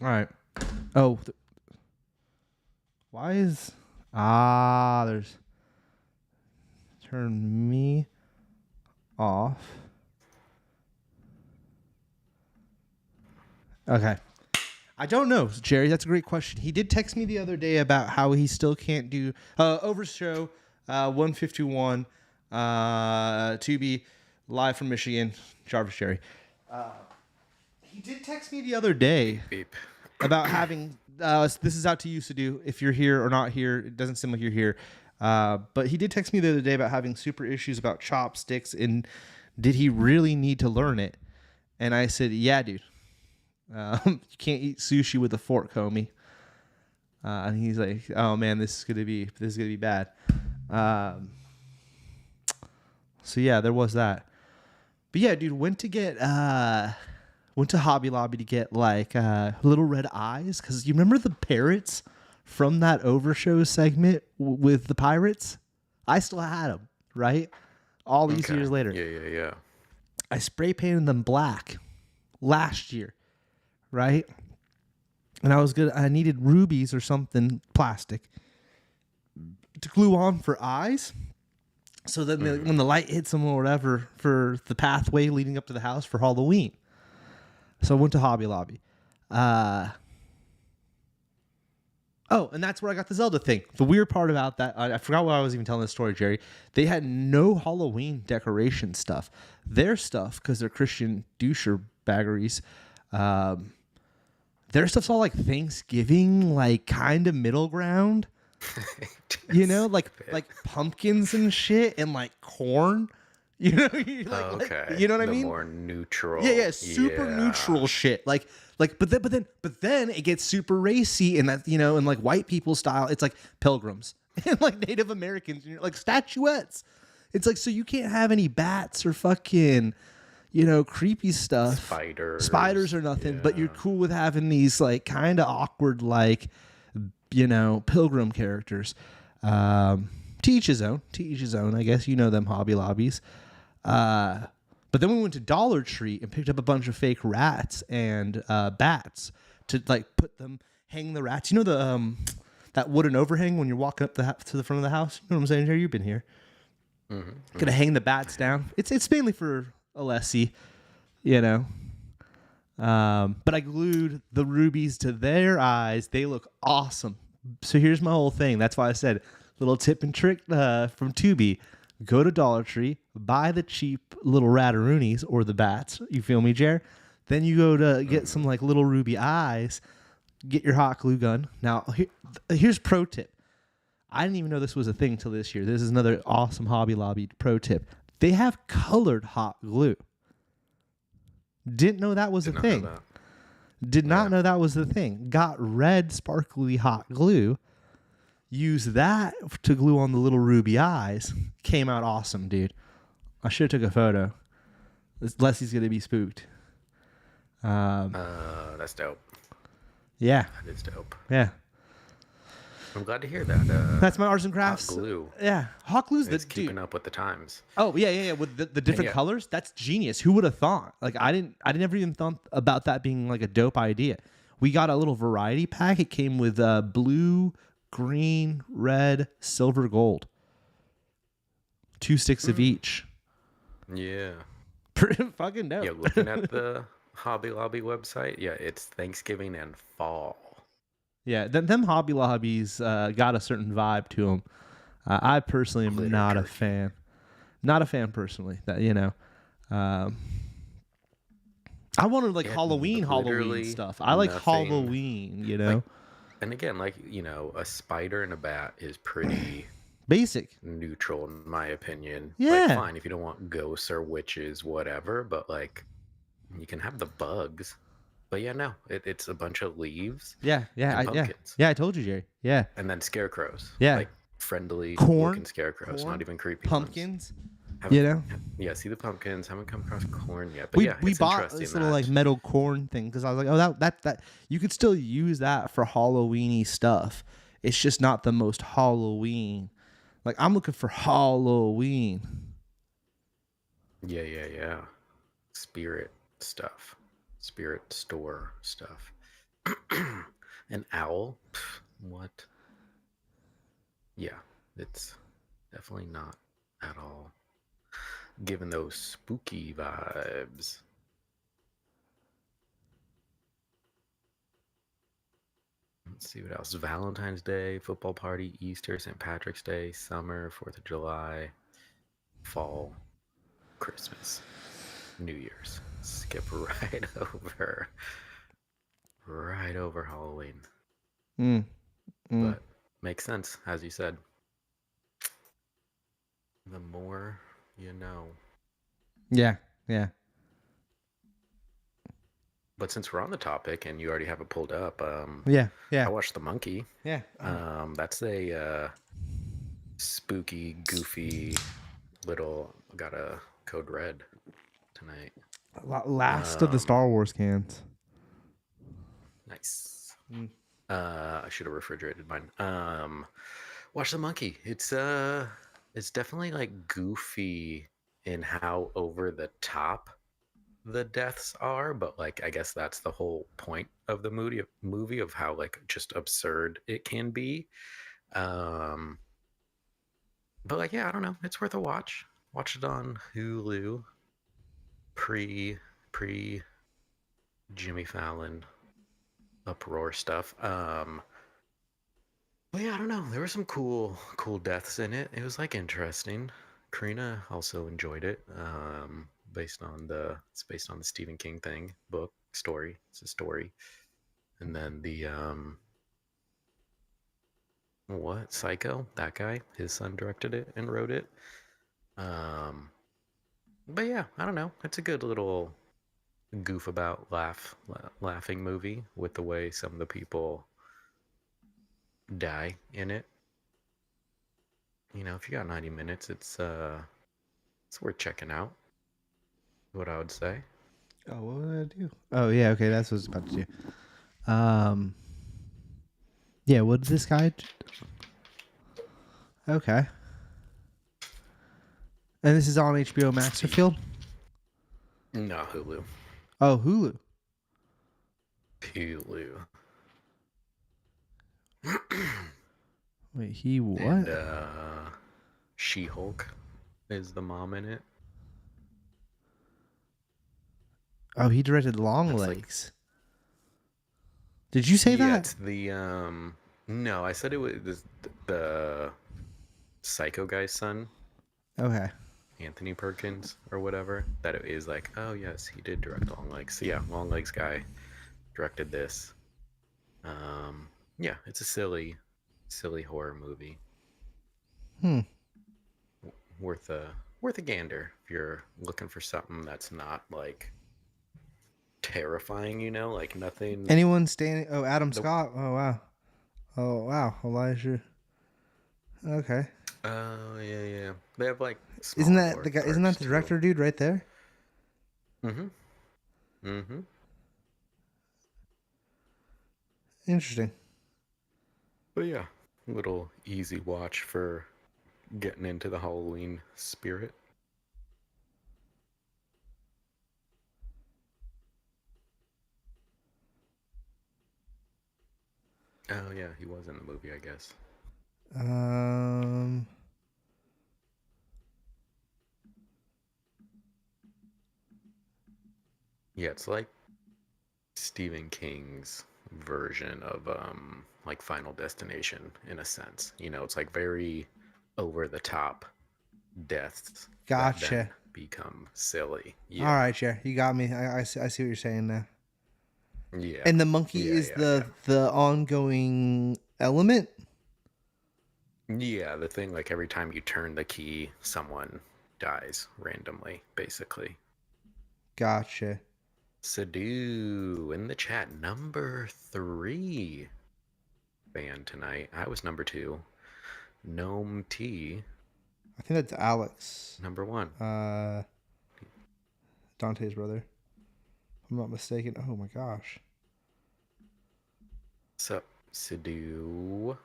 All right. Oh, why is there's turn me off. Okay. I don't know, Jerry. That's a great question. He did text me the other day about how he still can't do OverTheShow 151 to be live from Michigan. Jarvis Jerry. He did text me the other day Beep. about having this is out to you, Sadu, if you're here or not here. It doesn't seem like you're here. But he did text me the other day about having super issues about chopsticks and did he really need to learn it? And I said, yeah, dude. You can't eat sushi with a fork, homie. And he's like, "Oh man, this is gonna be bad." So yeah, there was that. But yeah, dude, went to Hobby Lobby to get like little red eyes because you remember the parrots from that OverShow segment with the pirates. I still had them, right? All these years later. Yeah. I spray painted them black last year. Right? And I needed rubies or something plastic to glue on for eyes. So then when the light hits them or whatever for the pathway leading up to the house for Halloween. So I went to Hobby Lobby. And that's where I got the Zelda thing. The weird part about that, I forgot what I was even telling this story, Jerry. They had no Halloween decoration stuff. Their stuff, because they're Christian doucher baggeries, their stuff's all like Thanksgiving, like kind of middle ground. You know, like pumpkins and shit and like corn. You know, Okay. You know what I mean? More neutral. Yeah, super neutral shit. But then it gets super racy and that, you know, and like white people style. It's like pilgrims and like Native Americans, and like statuettes. It's like, so you can't have any bats or fucking, you know, creepy stuff. Spiders or nothing, but you're cool with having these like kind of awkward, like, you know, pilgrim characters. To each his own, I guess. You know them Hobby Lobbies. But then we went to Dollar Tree and picked up a bunch of fake rats and bats to like hang the rats. You know the that wooden overhang when you're walking up to the front of the house? You know what I'm saying, Jerry? You've been here. Mm-hmm. Gonna hang the bats down. It's mainly for Alessi, you know. But I glued the rubies to their eyes. They look awesome. So here's my whole thing. That's why I said little tip and trick from Tubi. Go to Dollar Tree, buy the cheap little rataroonies or the bats. You feel me, Jer? Then you go to get some like little ruby eyes. Get your hot glue gun. Now, here's pro tip. I didn't even know this was a thing till this year. This is another awesome Hobby Lobby pro tip. They have colored hot glue. Didn't know that was a thing. Did not know that was the thing. Got red sparkly hot glue. Used that to glue on the little ruby eyes. Came out awesome, dude. I should have took a photo. Leslie's going to be spooked. That's dope. Yeah. That is dope. Yeah. I'm glad to hear that. That's my arts and crafts. Hot glue. Yeah. Hot glue's it's keeping up with the times. Oh, yeah. With the different colors. That's genius. Who would have thought? Like, I never even thought about that being like a dope idea. We got a little variety pack. It came with blue, green, red, silver, gold. 2 sticks of each. Yeah. Pretty fucking dope. Yeah, looking at the Hobby Lobby website, yeah, it's Thanksgiving and fall. Yeah, them Hobby Lobbies got a certain vibe to them. I personally am not a fan. Not a fan personally. That, you know, I wanted like Halloween stuff. I like Halloween, you know. And again, like, you know, a spider and a bat is pretty basic, neutral in my opinion. Yeah, like, fine if you don't want ghosts or witches, whatever. But like, you can have the bugs. But yeah, no, it's a bunch of leaves. Yeah. I told you, Jerry. Yeah. And then scarecrows. Yeah. Like friendly looking scarecrows, not even creepy. Pumpkins. You know? Yeah, see the pumpkins. Haven't come across corn yet. But we bought this little like metal corn thing because I was like, oh, that you could still use that for Halloween-y stuff. It's just not the most Halloween. Like, I'm looking for Halloween. Yeah. Spirit stuff. Spirit store stuff. An owl? Pff, what? Yeah, it's definitely not at all giving those spooky vibes. Let's see what else. Valentine's Day, football party, Easter, St. Patrick's Day, summer, 4th of July, fall, Christmas, New Year's. Skip right over Halloween. Mm. Mm. But makes sense, as you said. The more you know. Yeah. Yeah. But since we're on the topic and you already have it pulled up, Yeah. Yeah. I watched The Monkey. Yeah. That's a spooky, goofy little. Got a code red tonight. Last of the Star Wars cans. Nice. Mm. I should have refrigerated mine. Watch The Monkey. It's definitely like goofy in how over the top the deaths are, but like I guess that's the whole point of the movie of how like just absurd it can be. Um, but like yeah, I don't know. It's worth a watch. Watch it on Hulu. Pre Jimmy Fallon uproar stuff. But yeah, I don't know. There were some cool deaths in it. It was like interesting. Karina also enjoyed it. It's based on the Stephen King thing book story. It's a story, and then the what Psycho, that guy, his son directed it and wrote it. Um, but yeah, I don't know. It's a good little goof about laughing movie with the way some of the people die in it. You know, if you got 90 minutes, it's worth checking out. What I would say. Oh, what did I do? Oh, yeah. Okay, that's what I was about to do. Yeah. What did this guy? Okay. And this is on HBO Masterfield. No, Hulu. Oh, Hulu. Hulu. Wait, he what? And She-Hulk is the mom in it. Oh, he directed Longlegs. Did you say Yeah, that? it's the no, I said it was the Psycho guy's son, Okay. Anthony Perkins or whatever. That it is like, oh yes, he did direct Longlegs. So yeah, Longlegs guy directed this. Yeah, it's a silly horror movie. Hmm. Worth a gander if you're looking for something that's not like terrifying, you know, like nothing. Anyone standing? Oh, Adam Scott. Oh wow. Oh wow. Elijah. Okay. Oh yeah. They have like Isn't smaller that the guy? Isn't parts that the too. director dude right there? Mm-hmm. Mm-hmm. Interesting. But yeah, little easy watch for getting into the Halloween spirit. Oh yeah, he was in the movie, I guess. Yeah, it's like Stephen King's version of like Final Destination in a sense. You know, it's like very over the top deaths that then Gotcha. become silly. All Yeah. right, yeah, you got me. I see what you're saying now. Yeah. And the monkey Yeah, is yeah, the yeah. the ongoing element. Yeah, the thing like every time you turn the key, someone dies randomly, basically. Gotcha. Sadu in the chat, number 3 band tonight. I was number 2. Gnome T, I think that's Alex. number 1. Dante's brother. If I'm not mistaken. Oh my gosh. Sup, Sadu?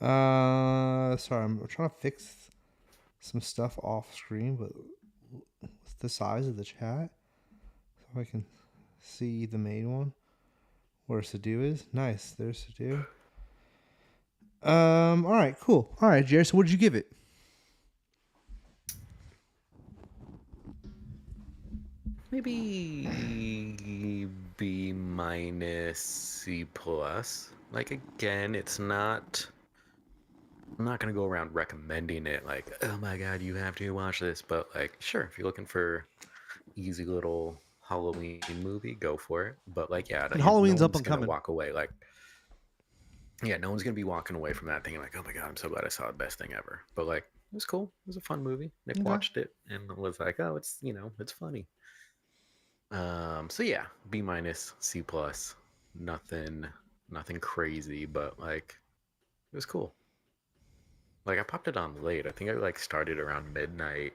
Sorry, I'm trying to fix some stuff off screen, but what's the size of the chat? If I can see the main one where Sadu is. Nice. There's Sadu. All right, cool. All right, Jared. So what did you give it? Maybe B minus C plus. Like again, it's not. I'm not gonna go around recommending it like, oh my god, you have to watch this. But like, sure, if you're looking for easy little Halloween movie, go for it. But like, yeah, And Halloween's no up one's and gonna coming. walk away like, yeah, no one's gonna be walking away from that thinking like, oh my god, I'm so glad I saw the best thing ever. But like, it was cool. It was a fun movie. Nick Okay. watched it and was like, oh, it's it's funny. So yeah, B minus, C plus. Nothing crazy, but like, it was cool. Like I popped it on late. I think I like started around midnight,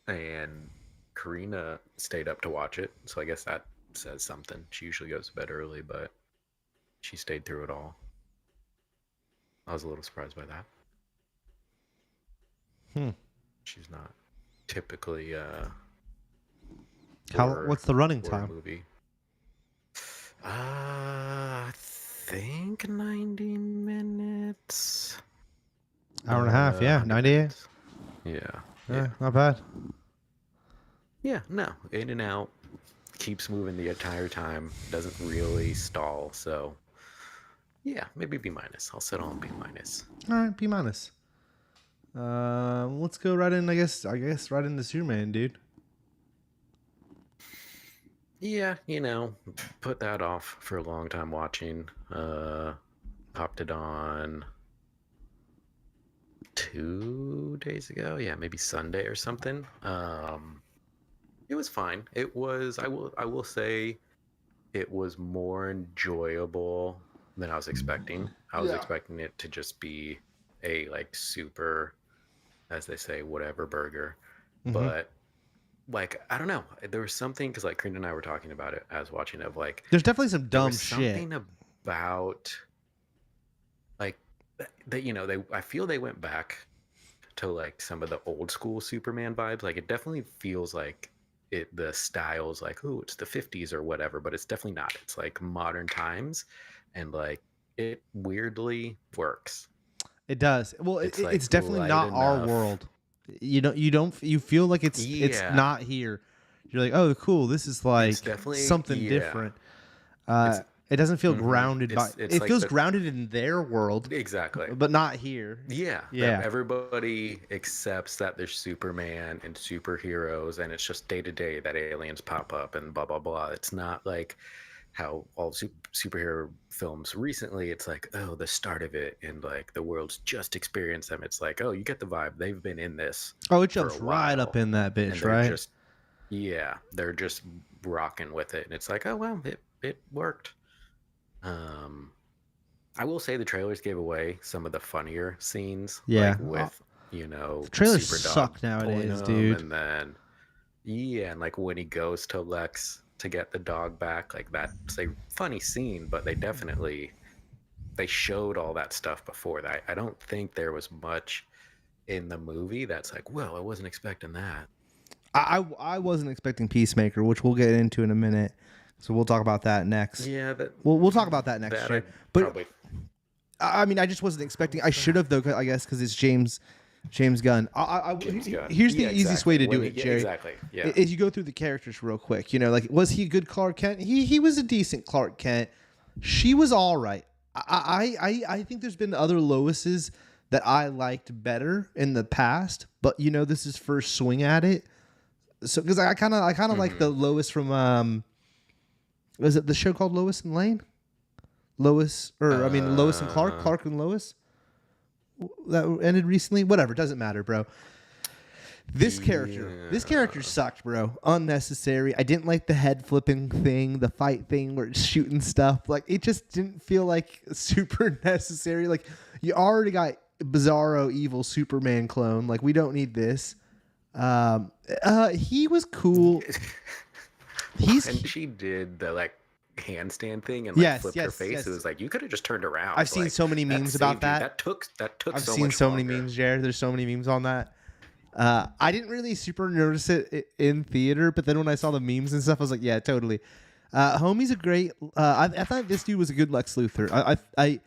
and Karina stayed up to watch it. So I guess that says something. She usually goes to bed early, but she stayed through it all. I was a little surprised by that. She's not typically What's the running horror time? movie. I think 90 minutes. Hour and a half, yeah. 98. Yeah. Not bad. Yeah, no. In and out. Keeps moving the entire time. Doesn't really stall. So, yeah, maybe B minus. I'll settle on B minus. All right, B minus. Let's go right in. I guess right into Superman, dude. Yeah, put that off for a long time watching. Popped it on 2 days ago. Yeah, maybe Sunday or something. It was fine. It was. I will say, it was more enjoyable than I was expecting. I was expecting it to just be a like super, as they say, whatever burger, but. Like, I don't know. There was something, because like Karina and I were talking about it as watching of like, there's definitely some dumb something about like that I feel they went back to like some of the old school Superman vibes. Like it definitely feels like the style's like, oh, it's the 50s or whatever, but it's definitely not. It's like modern times, and like it weirdly works. It does. Well, It's, it's definitely not our world. You feel like it's not here. You're like, oh, cool. This is like something different. It doesn't feel grounded it like feels grounded in their world. Exactly. But not here. Yeah. Everybody accepts that there's Superman and superheroes, and it's just day to day that aliens pop up and blah, blah, blah. It's not like how all superhero films recently, it's like, oh, the start of it, and like the world's just experienced them. It's like, oh, you get the vibe. They've been in this. Oh, it jumps right up in that bitch, right? They're just rocking with it. And it's like, oh, well, it worked. I will say the trailers gave away some of the funnier scenes. Yeah. Like with, the trailers Super suck nowadays, dude. And then, and like when he goes to Lex to get the dog back, like that's a funny scene, but they showed all that stuff before that. I don't think there was much in the movie that's like, well, I wasn't expecting that. I wasn't expecting Peacemaker, which we'll get into in a minute. So we'll talk about that next. Yeah, we'll talk about that next year. But probably. I mean, I just wasn't expecting. I should have though, I guess, because it's James Gunn. Here's the easiest way to do it, Jerry. Exactly. Yeah. Is you go through the characters real quick. Like, was he a good Clark Kent? He was a decent Clark Kent. She was all right. I think there's been other Loises that I liked better in the past, but this is first swing at it. So because I kind of like the Lois from was it the show called Lois and Lane? Lois and Clark, Clark and Lois. That ended recently. Whatever, doesn't matter, bro. This character sucked, bro. Unnecessary. I didn't like the head flipping thing, the fight thing where it's shooting stuff. Like it just didn't feel like super necessary. Like you already got Bizarro evil Superman clone. Like we don't need this. He was cool. And she did the like handstand thing and like flipped her face. It was like you could have just turned around. I've seen so many memes about that. That took. I've seen so many memes, Jared. There's so many memes on that. I didn't really super notice it in theater, but then when I saw the memes and stuff, I was like, yeah, totally. Homie's a great. I thought this dude was a good Lex Luthor. I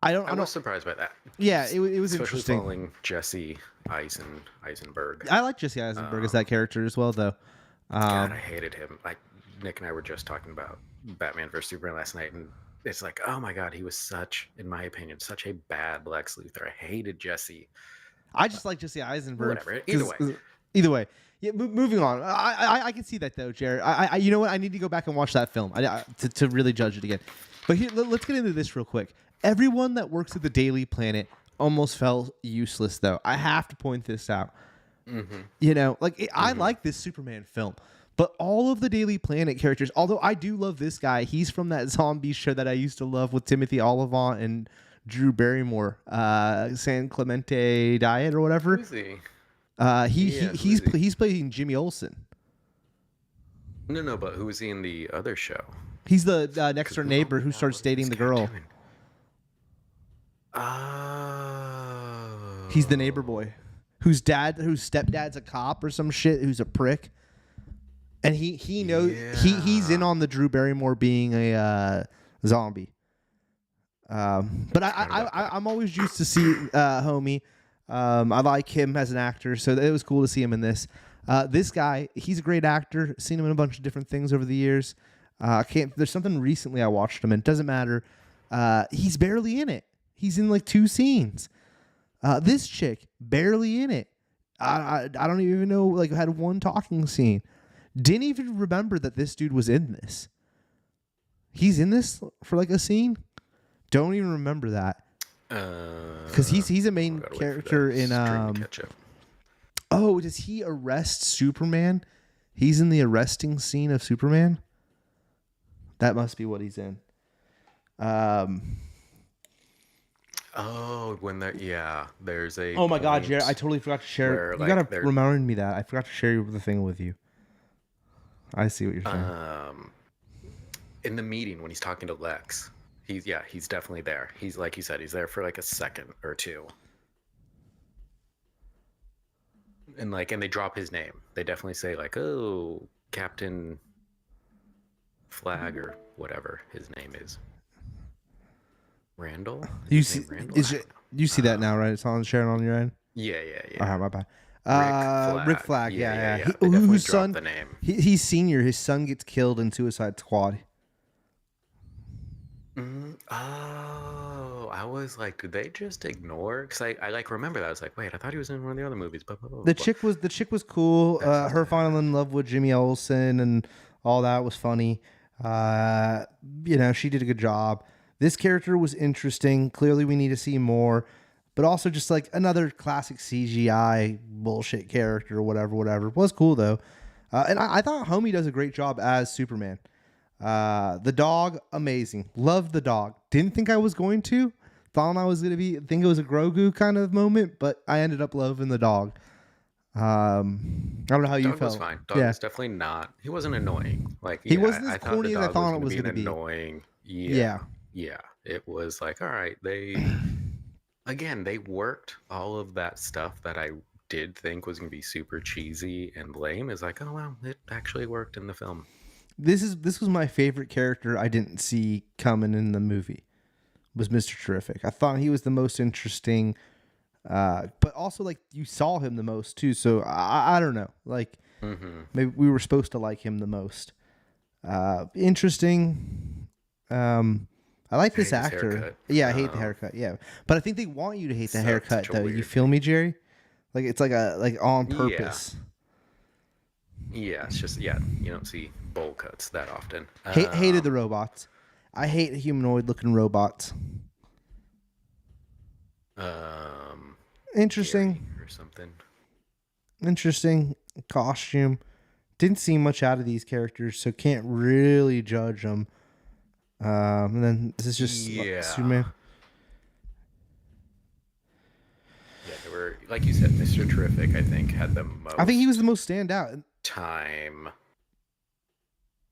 I was don't. surprised by that. Yeah, it was Especially interesting. following Jesse Eisenberg. I like Jesse Eisenberg as that character as well, though. God, I hated him. Like Nick and I were just talking about Batman vs Superman last night, and it's like, oh my God, he was such, in my opinion, such a bad Lex Luthor. I hated Jesse. I just like Jesse Eisenberg. Whatever. Either way. Either way. Yeah, moving on. I can see that though, Jared. You know what? I need to go back and watch that film to really judge it again. But here, let's get into this real quick. Everyone that works at the Daily Planet almost felt useless, though. I have to point this out. Mm-hmm. You know, like I like this Superman film, but all of the Daily Planet characters, although I do love this guy, he's from that zombie show that I used to love with Timothy Olyphant and Drew Barrymore, San Clemente Diet or whatever. Who is he? He's playing Jimmy Olsen. No, but who is he in the other show? He's the next door neighbor who starts dating the girl. Oh. He's the neighbor boy, whose stepdad's a cop or some shit, who's a prick, and he knows he's in on the Drew Barrymore being a zombie. But I'm always used to see Homie. I like him as an actor, so it was cool to see him in this. This guy, he's a great actor. Seen him in a bunch of different things over the years. There's something recently I watched him in. It doesn't matter. He's barely in it. He's in like 2 scenes. This chick, barely in it. I don't even know, like, had 1 talking scene. Didn't even remember that this dude was in this. He's in this for like a scene. Don't even remember that. Because he's a main character in Oh, does he arrest Superman? He's in the arresting scene of Superman. That must be what he's in. Oh, when there's a. Oh my God, Jared! I totally forgot to share. You gotta remind me that I forgot to share the thing with you. I see what you're saying. In the meeting when he's talking to Lex, he's definitely there. He's, like you said, he's there for like a second or two. And they drop his name. They definitely say like, "Oh, Captain Flag," or whatever his name is. Randall? You see that now, right? It's on sharing on your end. Yeah. All right, my bad. Rick Flag. Yeah. Whose son? The name. He's senior. His son gets killed in Suicide Squad. Oh, I was like, did they just ignore? Because I remember that. I was like, wait, I thought he was in one of the other movies. The chick was cool. Her falling in love with Jimmy Olsen and all that was funny. She did a good job. This character was interesting. Clearly, we need to see more, but also just like another classic CGI bullshit character or whatever. It was cool though, and I thought Homie does a great job as Superman. The dog, amazing. Loved the dog. Didn't think I was going to. Thought I was gonna think it was a Grogu kind of moment, but I ended up loving the dog. I don't know how you felt. Dog was fine. Dog was definitely not. He wasn't annoying. He wasn't as corny as I thought it was gonna be. Annoying. Yeah, it was like, all right, they worked all of that stuff that I did think was going to be super cheesy and lame. Is like, oh, well, it actually worked in the film. This was my favorite character I didn't see coming in the movie, was Mr. Terrific. I thought he was the most interesting, but also, like, you saw him the most, too, so I don't know. Like, maybe we were supposed to like him the most. Interesting. I like this actor. Yeah, I hate the haircut. Yeah, but I think they want you to hate the haircut, though. You feel me, Jerry? Like it's like on purpose. Yeah, it's just you don't see bowl cuts that often. Hated the robots. I hate humanoid looking robots. Interesting or something. Interesting costume. Didn't see much out of these characters, so can't really judge them. And then this is just Superman. Yeah, they were, like you said, Mr. Terrific, I think, had the most. I think he was the most standout. Time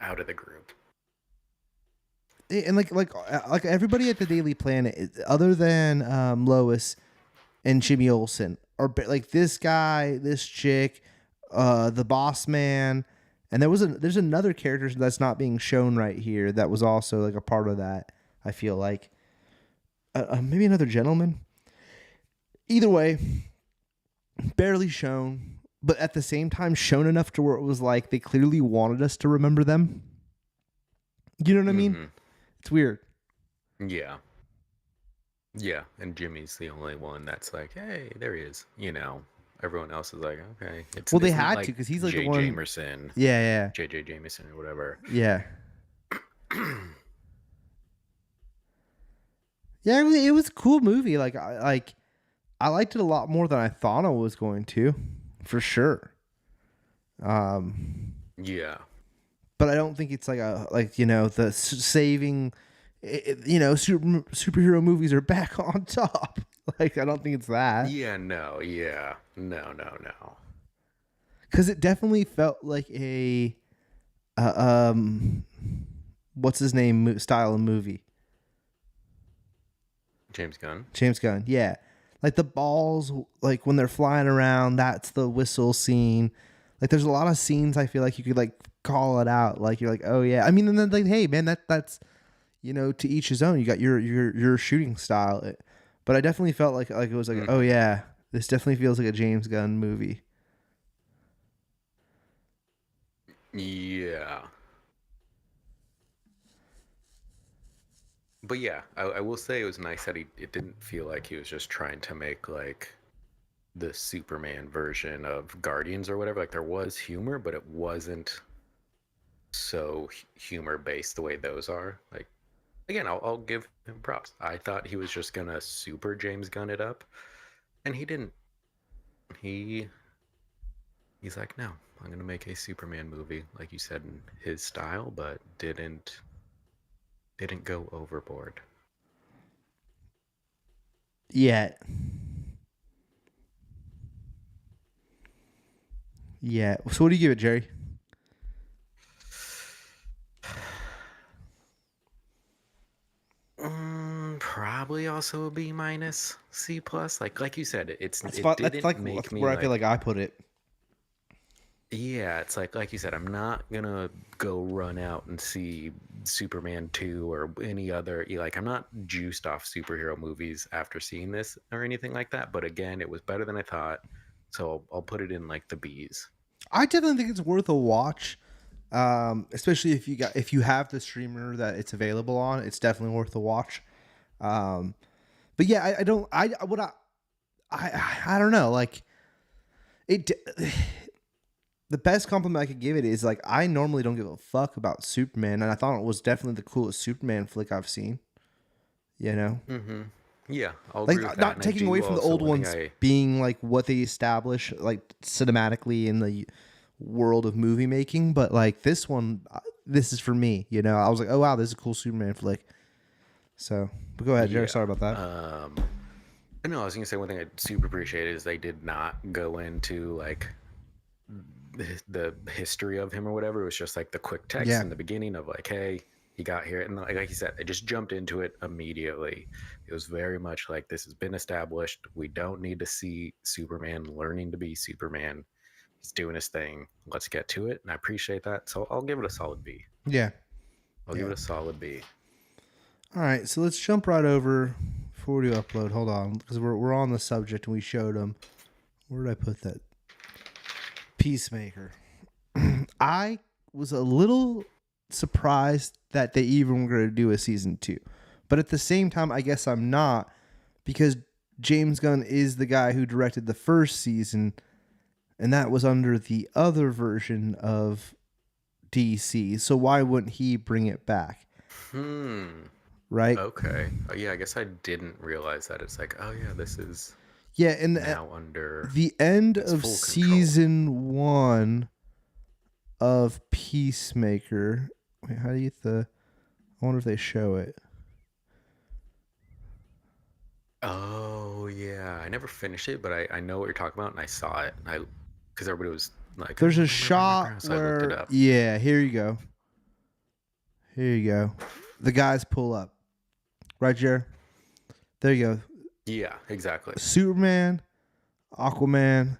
out of the group. And like everybody at the Daily Planet, other than Lois and Jimmy Olsen, like this guy, this chick, the boss man, and there's another character that's not being shown right here that was also like a part of that. I feel like maybe another gentleman. Either way, barely shown, but at the same time shown enough to where it was like they clearly wanted us to remember them. You know what I mean? It's weird. Yeah. Yeah, and Jimmy's the only one that's like, hey, there he is. You know, everyone else is like, okay. Well, they it's not had like to because he's like J. the one. Jamerson, Yeah, J.J. Jameson or whatever. yeah, yeah. It was a cool movie. Like I liked it a lot more than I thought I was going to, for sure. Yeah. But I don't think it's like the saving. Superhero movies are back on top. Like I don't think it's that. Yeah, no, yeah. No. Because it definitely felt like a what's his name style of movie. James Gunn, yeah. Like the balls, like when they're flying around, that's the whistle scene. Like there's a lot of scenes I feel like you could like call it out. Like you're like, oh yeah. I mean, and then like, hey man, that's to each his own. You got your shooting style. But I definitely felt like it was like, oh yeah, this definitely feels like a James Gunn movie. Yeah. But yeah, I will say it was nice that it didn't feel like he was just trying to make like the Superman version of Guardians or whatever. Like there was humor, but it wasn't so humor based the way those are. Like again, I'll give him props. I thought he was just gonna super James Gunn it up, and he didn't. He's like, no, I'm gonna make a Superman movie, like you said, in his style, but didn't go overboard. Yet. Yeah. So what do you give it, Jerry? Probably also a B minus, C plus. Like you said, it That's didn't like make me where like, I feel like I put it. Yeah, it's like you said, I'm not gonna go run out and see Superman 2 or any other, like I'm not juiced off superhero movies after seeing this or anything like that. But again, it was better than I thought, so I'll put it in like the B's. I definitely think it's worth a watch. Especially if you have the streamer that it's available on, it's definitely worth a watch. But yeah, I don't know, like it. The best compliment I could give it is like I normally don't give a fuck about Superman, and I thought it was definitely the coolest Superman flick I've seen. Yeah, I'll like agree with that. not taking away from the old ones being like what they establish like cinematically in the world of movie making, but like this one, this is for me. I was like, oh wow, this is a cool Superman flick. So, but go ahead, Jerry. Sorry about that. No, I was gonna say one thing I super appreciate is they did not go into like the history of him or whatever. It was just like the quick text in the beginning of like, hey, he got here, and like you said, they just jumped into it immediately. It was very much like, this has been established. We don't need to see Superman learning to be Superman. He's doing his thing. Let's get to it, and I appreciate that. So I'll give it a solid B. Yeah, I'll give it a solid B. All right, so let's jump right over before we do upload. Hold on, because we're on the subject and we showed them. Where did I put that? Peacemaker. I was a little surprised that they even were going to do a season 2, but at the same time, I guess I'm not, because James Gunn is the guy who directed the first season, and that was under the other version of DC. So why wouldn't he bring it back? Right? Okay. Yeah, I guess I didn't realize that. It's like, oh yeah, this is and now under the end of season 1 of Peacemaker. Wait, how do you get the? I wonder if they show it. Oh yeah, I never finished it, but I know what you're talking about, and I saw it. Because everybody was like, there's a shot so where I looked it up. Yeah, here you go. Here you go. The guys pull up. Right, Jer? There you go. Yeah, exactly. Superman Aquaman,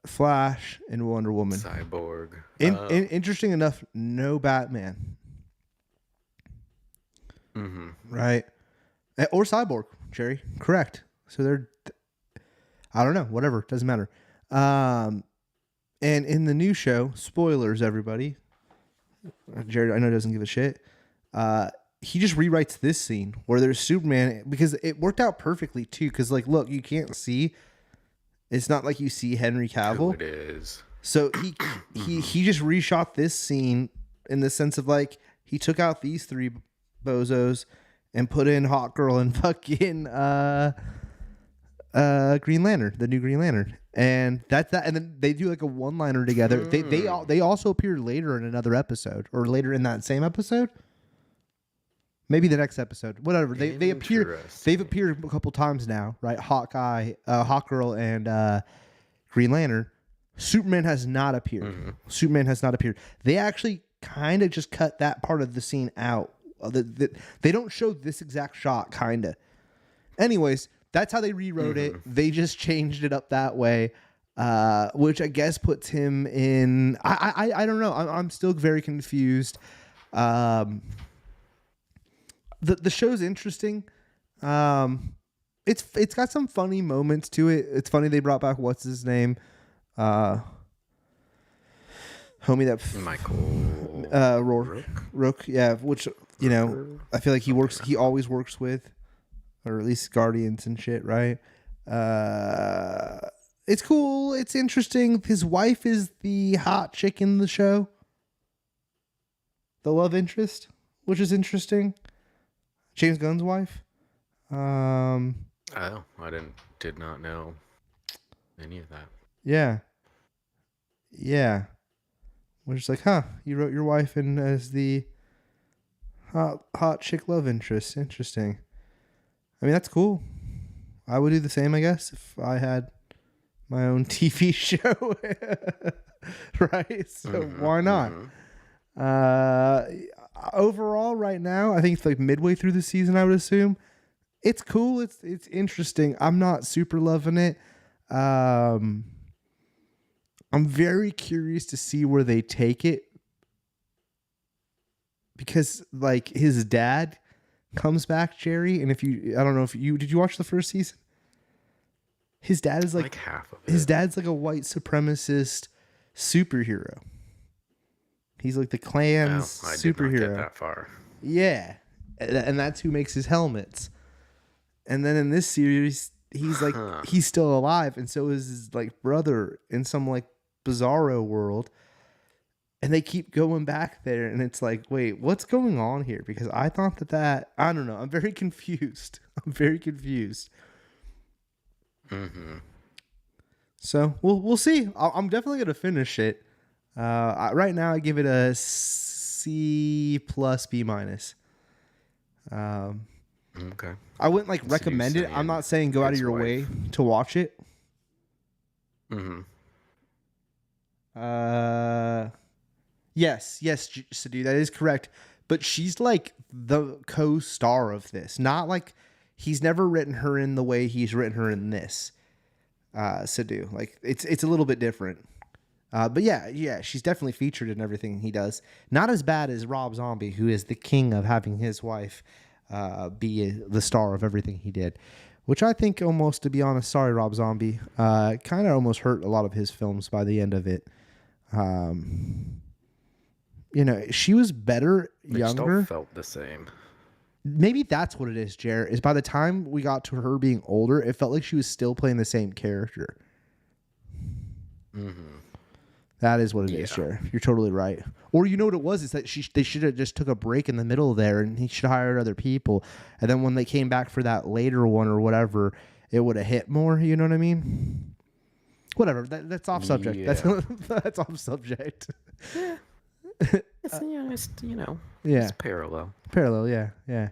Flash, and Wonder Woman. Cyborg. Interesting enough, no Batman. Mm-hmm. Right. Or Cyborg, Jerry. Correct. So they're, I don't know, whatever. Doesn't matter. And in the new show, spoilers, everybody. Jerry, I know doesn't give a shit. He just rewrites this scene where there's Superman, because it worked out perfectly too. Because like, look, you can't see. It's not like you see Henry Cavill. Who it is. So he just reshot this scene in the sense of like he took out these three bozos and put in Hawk Girl and fucking Green Lantern, the new Green Lantern, and that's that. And then they do like a one-liner together. They also appear later in another episode, or later in that same episode. Maybe the next episode, whatever. They appear. They've appeared a couple times now, right? Hawkeye, Hawk Girl, and Green Lantern. Superman has not appeared. Mm-hmm. Superman has not appeared. They actually kind of just cut that part of the scene out. They don't show this exact shot, kind of. Anyways, that's how they rewrote it. They just changed it up that way, which I guess puts him in. I don't know. I'm still very confused. The show's interesting. It's got some funny moments to it. It's funny they brought back what's his name, homie that Michael Rook, yeah. Which you know, I feel like he always works with, or at least Guardians and shit, right? It's cool. It's interesting. His wife is the hot chick in the show, the love interest, which is interesting. James Gunn's wife. I did not know any of that. Yeah. We're just like, you wrote your wife in as the hot chick love interest. Interesting. I mean, that's cool. I would do the same, I guess, if I had my own TV show. Right? So why not? Overall, right now, I think it's like midway through the season, I would assume. It's cool. It's interesting. I'm not super loving it. I'm very curious to see where they take it, because like his dad comes back, Jerry, and I don't know if you did you watch the first season? His dad is like half of it. His dad's like a white supremacist superhero. He's like the Klan's superhero. Did not get that far. Yeah, and that's who makes his helmets. And then in this series, he's like he's still alive, and so is his like brother in some like bizarro world. And they keep going back there, and it's like, wait, what's going on here? Because I thought that I don't know. I'm very confused. So we'll see. I'm definitely gonna finish it. Right now, I give it a C plus B minus. Okay. I wouldn't like recommend it. I'm not saying go out of your way to watch it. Yes, Sadhu, that is correct. But she's like the co-star of this. Not like he's never written her in the way he's written her in this. Sadhu, like it's a little bit different. But yeah, she's definitely featured in everything he does. Not as bad as Rob Zombie, who is the king of having his wife be the star of everything he did. Which I think almost, to be honest, sorry, Rob Zombie, kind of almost hurt a lot of his films by the end of it. You know, she was better younger. Still felt the same. Maybe that's what it is, Jared, is by the time we got to her being older, it felt like she was still playing the same character. That is what it is, Jared. You're totally right. Or you know what it was? Is that they should have just took a break in the middle there, and he should have hired other people. And then when they came back for that later one or whatever, it would have hit more. You know what I mean? Whatever. That's off subject. Yeah. That's off subject. Yeah. It's parallel. Parallel, yeah.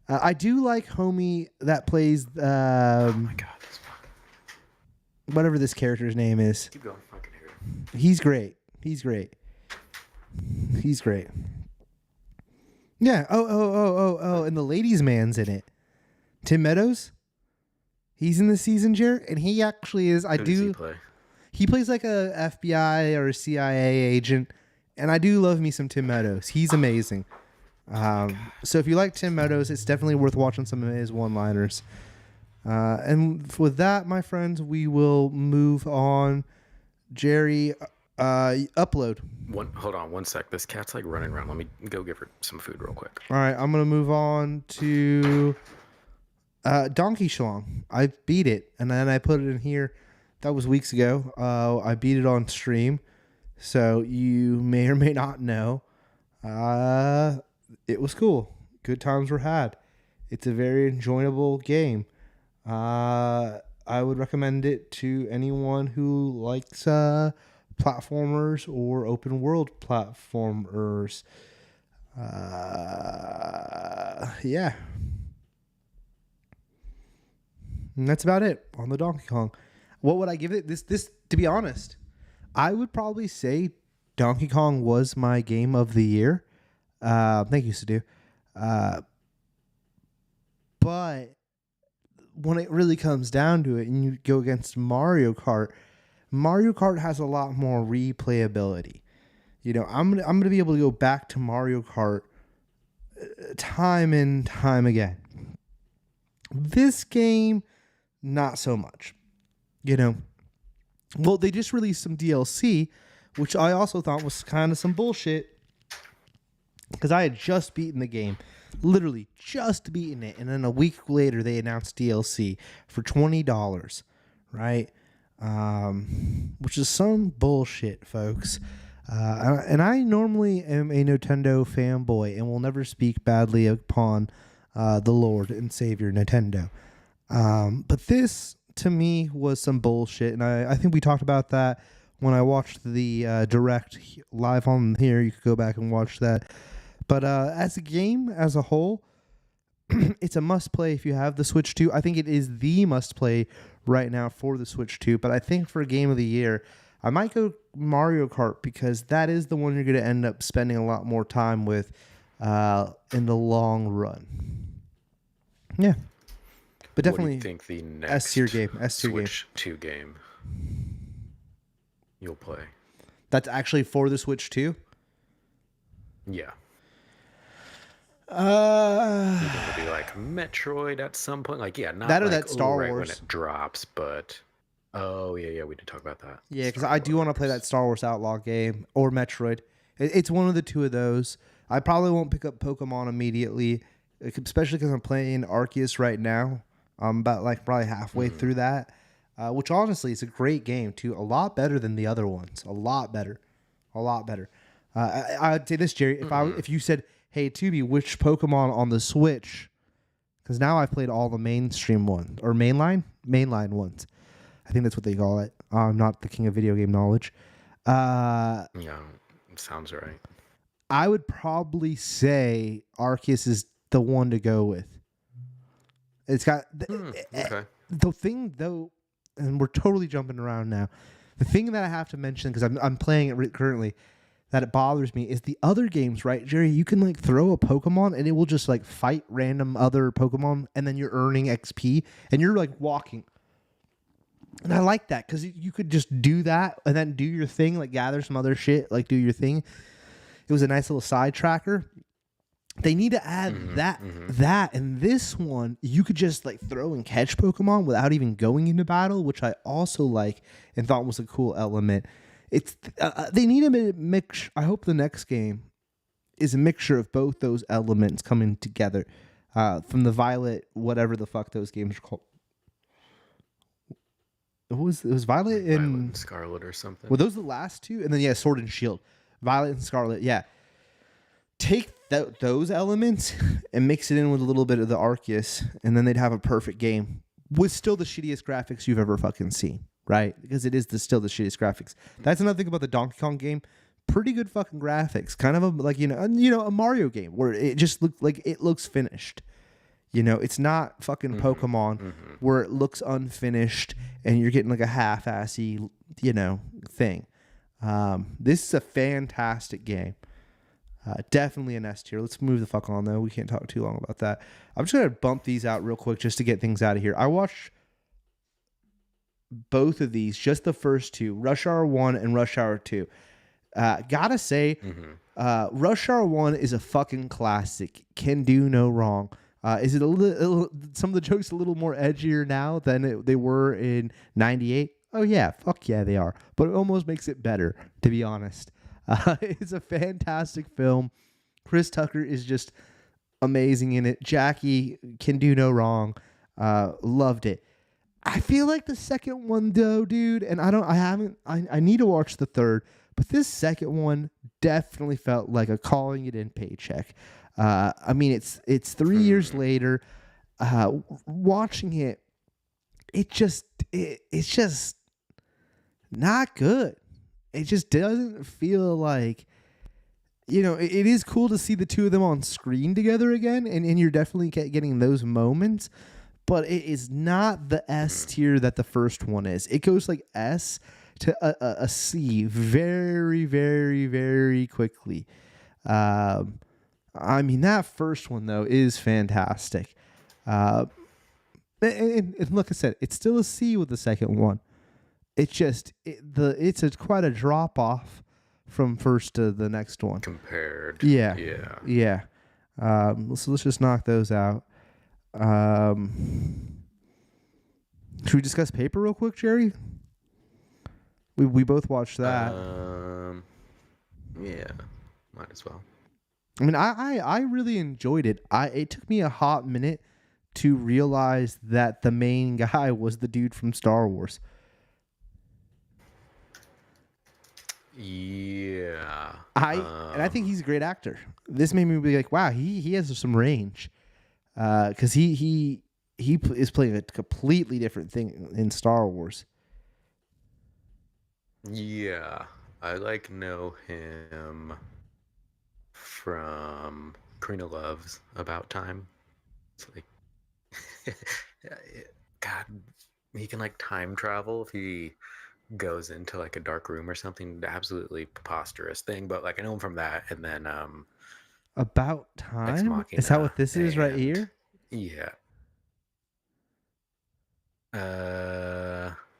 I do like homie that plays. Oh my god, this fucking. Whatever this character's name is. Keep going, fucking hear it. He's great. Yeah. Oh. And the ladies' man's in it. Tim Meadows. He's in the season, Jared, and he actually is. Who does he play? He plays like a FBI or a CIA agent, and I do love me some Tim Meadows. He's amazing. So if you like Tim Meadows, it's definitely worth watching some of his one-liners. And with that, my friends, we will move on. Jerry, upload. Hold on 1 sec. This cat's like running around. Let me go give her some food real quick. All right, I'm gonna move on to Donkey Schlong. I beat it, and then I put it in here. That was weeks ago. I beat it on stream, so you may or may not know. It was cool. Good times were had. It's a very enjoyable game. I would recommend it to anyone who likes platformers or open world platformers. Yeah. And that's about it on the Donkey Kong. What would I give it? This to be honest, I would probably say Donkey Kong was my game of the year. Thank you, Sadu. But when it really comes down to it and you go against Mario Kart has a lot more replayability. You know, I'm gonna be able to go back to Mario Kart time and time again. This game, not so much. You know, well, they just released some DLC, which I also thought was kind of some bullshit, because I had just beaten the game, literally just beaten it, and then a week later they announced DLC for $20, right? Which is some bullshit, folks. And I normally am a Nintendo fanboy and will never speak badly upon the Lord and Savior Nintendo. But this, to me, was some bullshit, and I think we talked about that when I watched the Direct live on here. You could go back and watch that. But as a game, as a whole, it's a must-play if you have the Switch 2. I think it is the must-play right now for the Switch 2. But I think for Game of the Year, I might go Mario Kart, because that is the one you're going to end up spending a lot more time with in the long run. Yeah. But definitely, what do you think the next S-tier game. Switch 2 game you'll play? That's actually for the Switch 2? Yeah. You're gonna be like Metroid at some point, like not that or like, that Star right Wars when it drops, but yeah, we did talk about that. Yeah, because I do want to play that Star Wars Outlaw game or Metroid. It's one of the two of those. I probably won't pick up Pokemon immediately, especially because I'm playing Arceus right now. I'm about probably halfway through that, which honestly is a great game too. A lot better than the other ones. A lot better. I'd say this, Jerry. If you said, "Hey, Tubi, which Pokemon on the Switch?" Because now I've played all the mainstream ones or mainline ones. I think that's what they call it. I'm not the king of video game knowledge. Yeah, sounds right. I would probably say Arceus is the one to go with. It's got the thing though, and we're totally jumping around now. The thing that I have to mention, because I'm playing it currently, that it bothers me is the other games, right, Jerry? You can throw a Pokemon and it will just fight random other Pokemon, and then you're earning XP and you're walking. And I like that, because you could just do that and then do your thing, gather some other shit, do your thing. It was a nice little side tracker. They need to add that. And this one, you could just throw and catch Pokemon without even going into battle, which I also like and thought was a cool element. It's they need a mix. I hope the next game is a mixture of both those elements coming together. From the Violet, whatever the fuck those games are called. It was Violet and Scarlet or something. Were those the last two? And then Sword and Shield, Violet and Scarlet. Yeah, take those elements and mix it in with a little bit of the Arceus, and then they'd have a perfect game with still the shittiest graphics you've ever fucking seen, right? Because it is still the shittiest graphics. That's another thing about the Donkey Kong game. Pretty good fucking graphics, kind of a Mario game where it just looks finished. It's not fucking Pokemon where it looks unfinished and you're getting a half-assy, thing. This is a fantastic game. Definitely an S tier. Let's move the fuck on, though. We can't talk too long about that. I'm just going to bump these out real quick just to get things out of here. I watched both of these, just the first two, Rush Hour 1 and Rush Hour 2. Gotta say, Rush Hour 1 is a fucking classic. Can do no wrong. Is it a little, some of the jokes a little more edgier now than they were in 98? Oh, yeah. Fuck yeah, they are. But it almost makes it better, to be honest. It's a fantastic film. Chris Tucker is just amazing in it. Jackie can do no wrong. Loved it. I feel like the second one though, dude, and I need to watch the third, but this second one definitely felt like a calling it in paycheck. I mean, it's 3 years later. Watching it, it's just not good. It just doesn't feel like, it is cool to see the two of them on screen together again, and you're definitely getting those moments, but it is not the S tier that the first one is. It goes like S to a C very, very, very quickly. I mean, that first one, though, is fantastic. And like I said, it's still a C with the second one. It's just, it's quite a drop off from first to the next one. Compared. Yeah. Yeah. Yeah. So let's just knock those out. Should we discuss Paper real quick, Jerry? We both watched that. Yeah, might as well. I mean, I really enjoyed it. It took me a hot minute to realize that the main guy was the dude from Star Wars. Yeah. And I think he's a great actor. This made me be like, wow, he has some range. Because he is playing a completely different thing in Star Wars. Yeah, I know him from Karina Love's About Time. It's like, God, he can like time travel if he goes into like a dark room or something. Absolutely preposterous thing, but like I know him from that, and then About Ex Time? Machina, Is that what this is right here? Yeah.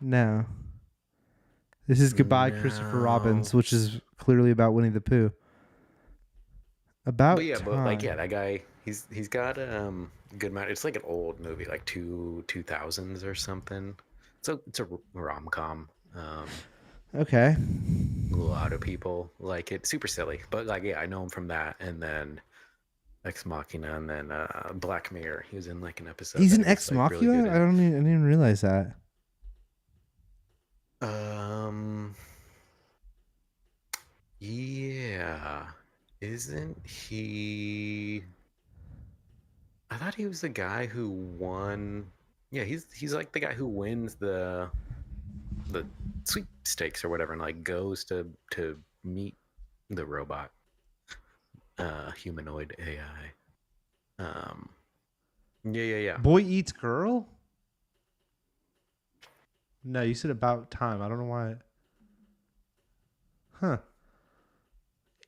No. This is Goodbye, No. Christopher Robin, which is clearly about Winnie the Pooh. About Time. But like, yeah, that guy, he's got good amount. It's like an old movie, like 2000s or something. So it's a rom-com. Okay. A lot of people like it. Super silly, but like, yeah, I know him from that, and then Ex Machina, and then Black Mirror. He was in like an episode. He's an Ex Machina? Really I didn't even realize that. Yeah. Isn't he? I thought he was the guy who won. Yeah, he's like the guy who wins the sweepstakes or whatever, and like goes to meet the robot humanoid AI. Yeah. Boy Eats Girl? No, you said About Time. I don't know why. Huh.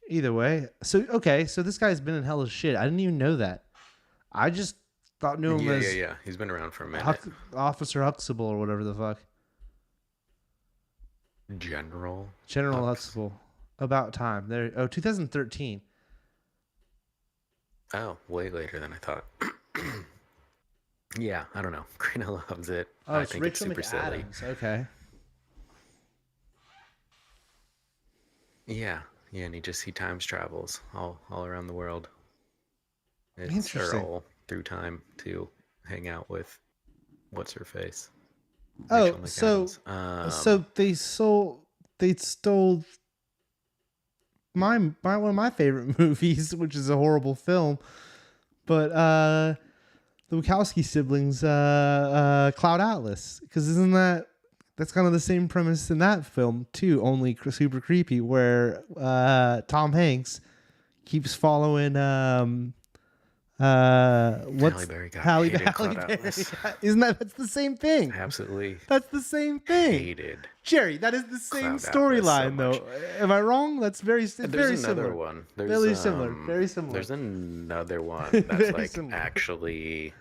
Either way. So this guy's been in hell of shit. I didn't even know that. I just knew him as... Yeah. He's been around for a minute. Officer Huxtable or whatever the fuck. General Huxtable. About Time. 2013. Oh, way later than I thought. Yeah, I don't know. Karina loves it. Oh, I think Rachel it's super McAdams. silly. Okay. Yeah, and he times travels all around the world. Interesting. All through time to hang out with what's her face. Oh, so they stole my one of my favorite movies, which is a horrible film, but the Wachowski siblings, Cloud Atlas, because that's kind of the same premise in that film too, only super creepy, where Tom Hanks keeps following what's Halle Berry? Isn't that's the same thing? Absolutely. That's the same thing. Hated. Jerry, that is the same storyline, though. Am I wrong? That's very similar. There's another one. Very similar. There's another one that's like actually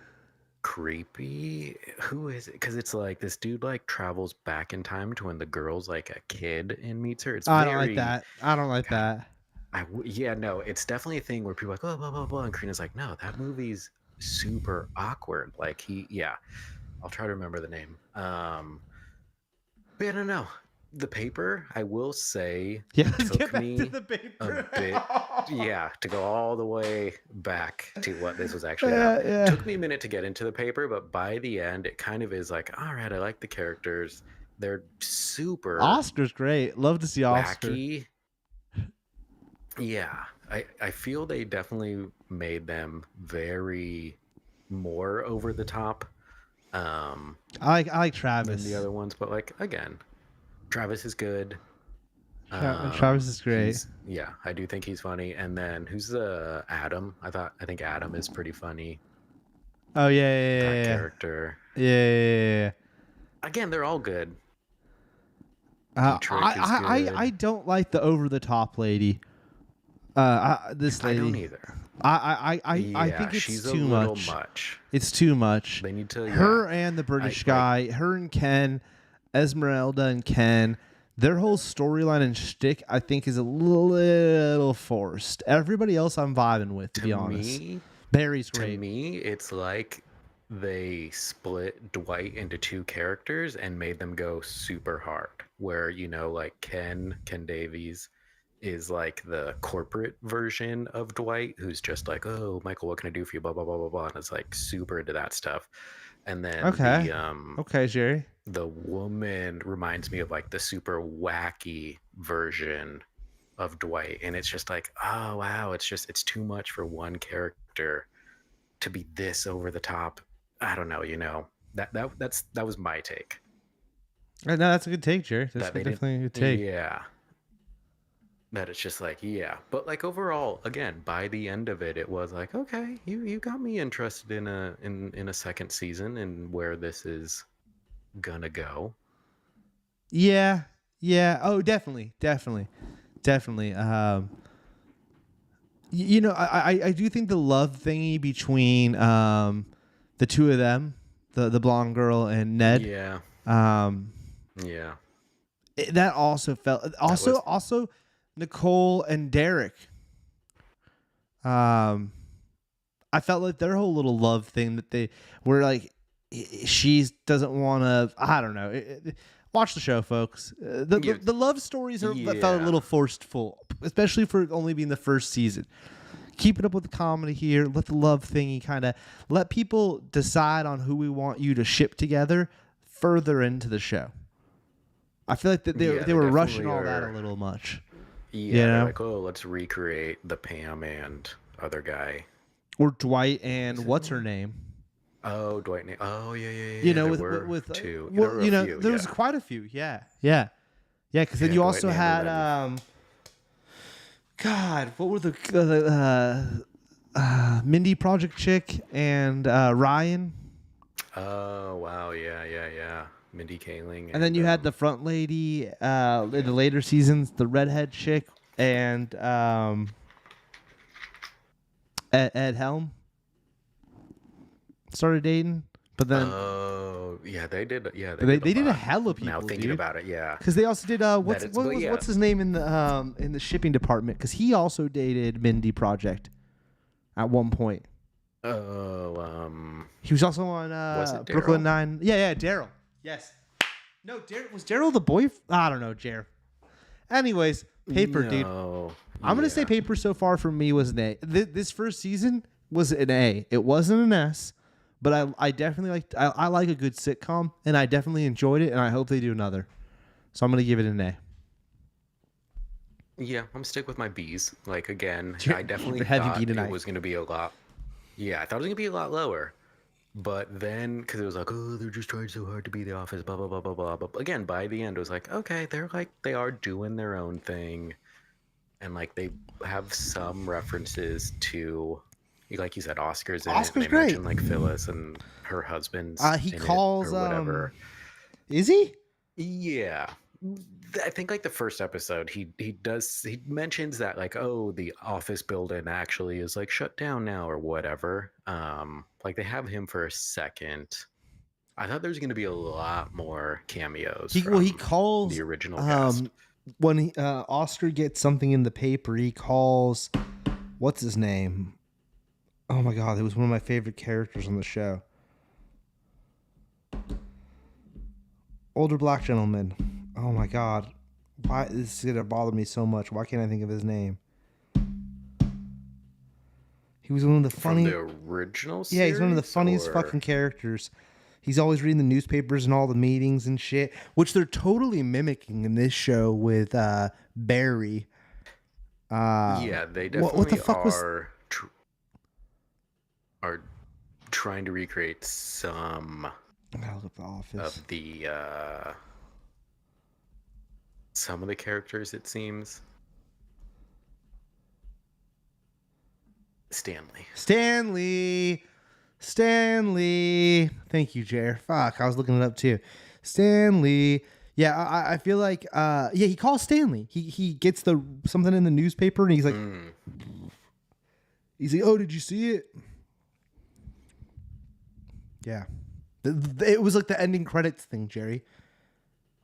creepy. Who is it? Because it's like this dude like travels back in time to when the girl's like a kid and meets her. It's I don't like very that. I don't like God. that. Yeah, no, it's definitely a thing where people are like, oh, blah blah blah, and Karina's like, no, that movie's super awkward. Like yeah, I'll try to remember the name. But I don't know. The Paper, I will say, Yeah, let's get took back to me the a paper. bit, yeah, to go all the way back to what this was actually about. Yeah. Took me a minute to get into The Paper, but by the end, it kind of is like, all right, I like the characters. They're super Oscar's great. Love to see Oscar. wacky. Yeah, I feel they definitely made them very more over the top I like than Travis. the other ones, but like again, Travis is good. Travis is great. I do think he's funny. And then who's Adam? I think Adam is pretty funny. Oh yeah, That yeah. character. Yeah. Again, they're all good. I, Dietrich is good. I don't like the over the top lady. This lady. I don't either. I think it's she's too a little much. much. It's too much. They need to. Her and the British guy, her and Ken, Esmeralda and Ken, their whole storyline and shtick, I think, is a little forced. Everybody else I'm vibing with, to be honest. Barry's great. To me, it's like they split Dwight into two characters and made them go super hard. Where, like Ken Davies is like the corporate version of Dwight, who's just like, oh, Michael, what can I do for you? Blah, blah, blah, blah, blah. And it's like super into that stuff. And then okay, Jerry. The woman reminds me of like the super wacky version of Dwight. And it's just like, oh, wow, it's too much for one character to be this over the top. I don't know, that was my take. No, that's a good take, Jerry. That's definitely a good take. Yeah. That it's just like, yeah. But like overall, again, by the end of it, it was like, okay, you got me interested in a second season and where this is gonna go. Yeah. Oh, definitely. I do think the love thingy between the two of them, the blonde girl and Ned. Yeah. Yeah. That also felt also Nicole and Derek. I felt like their whole little love thing that they were like, she doesn't want to. I don't know. Watch the show, folks. The love stories felt a little forceful, especially for only being the first season. Keep it up with the comedy here. Let the love thingy kind of let people decide on who we want you to ship together further into the show. I feel like that they were rushing all that a little much. Yeah, like, oh, let's recreate the Pam and other guy. Or Dwight and what's her name? Oh, Dwight. Oh, yeah. With two. Well, there was quite a few. Yeah. Because then you also had God, what were the Mindy Project chick and Ryan? Oh wow, yeah. Mindy Kaling. And then you had the front lady in the later seasons, the redhead chick, and Ed Helm started dating, but then they did. Yeah, they did a hell of people. Now thinking about it, yeah, because they also did what's his name in the shipping department? Because he also dated Mindy Project at one point. He was also on Brooklyn Nine. Yeah, Daryl. Yes. No, was Daryl the boy? I don't know, Jer. Anyways, Paper, dude. I'm gonna say Paper so far for me was an A. This first season was an A. It wasn't an S, but I definitely I like a good sitcom, and I definitely enjoyed it, and I hope they do another. So I'm gonna give it an A. Yeah, I'm gonna stick with my B's. Like again, I definitely thought it was gonna be a lot. Yeah, I thought it was gonna be a lot lower. But then, because it was like, oh, they're just trying so hard to be The Office, blah, blah, blah, blah, blah. But again, by the end, it was like, okay, they are doing their own thing. And like, they have some references to, like you said, Oscar's in it. They great. mentioned like Phyllis and her husband's he calls, or whatever. Is he? Yeah. I think like the first episode, he mentions that like, oh, the office building actually is like shut down now or whatever. Like they have him for a second. I thought there was going to be a lot more cameos He from calls the original cast. When Oscar gets something in the paper, he calls, what's his name? Oh my god, it was one of my favorite characters on the show. Older black gentleman. Oh my god. Why this is gonna bother me so much? Why can't I think of his name? He was one of the funny. From the original series? Yeah, he's one of the funniest fucking characters. He's always reading the newspapers and all the meetings and shit, which they're totally mimicking in this show with Barry. Yeah, they definitely what the fuck are trying to recreate some look up The Office. of the some of the characters, it seems. Stanley. Thank you, Jer. Fuck, I was looking it up too. Stanley. Yeah, I feel like he calls Stanley. He gets something in the newspaper and he's like oh, did you see it? Yeah. It was like the ending credits thing, Jerry.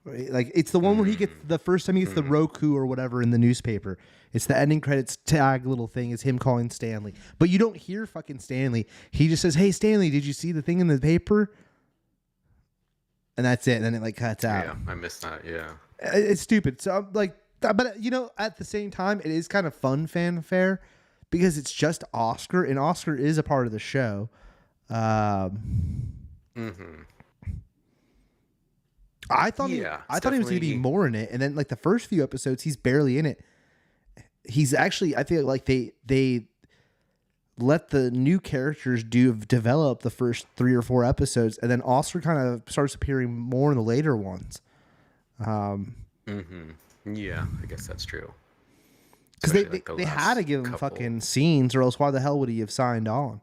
Right? Like it's the one where he gets the first time he gets the Roku or whatever in the newspaper. It's the ending credits tag little thing is him calling Stanley. But you don't hear fucking Stanley. He just says, "Hey Stanley, did you see the thing in the paper?" And that's it. And then it like cuts out. Yeah, I missed that. Yeah. It's stupid. So I'm like, but you know, at the same time, it is kind of fun fanfare because it's just Oscar, and Oscar is a part of the show. I thought he was going to be more in it, and then like the first few episodes, he's barely in it. He's actually, I feel like they let the new characters develop the first 3 or 4 episodes, and then Oscar kind of starts appearing more in the later ones. Yeah, I guess that's true. Because they had to give him fucking scenes, or else why the hell would he have signed on?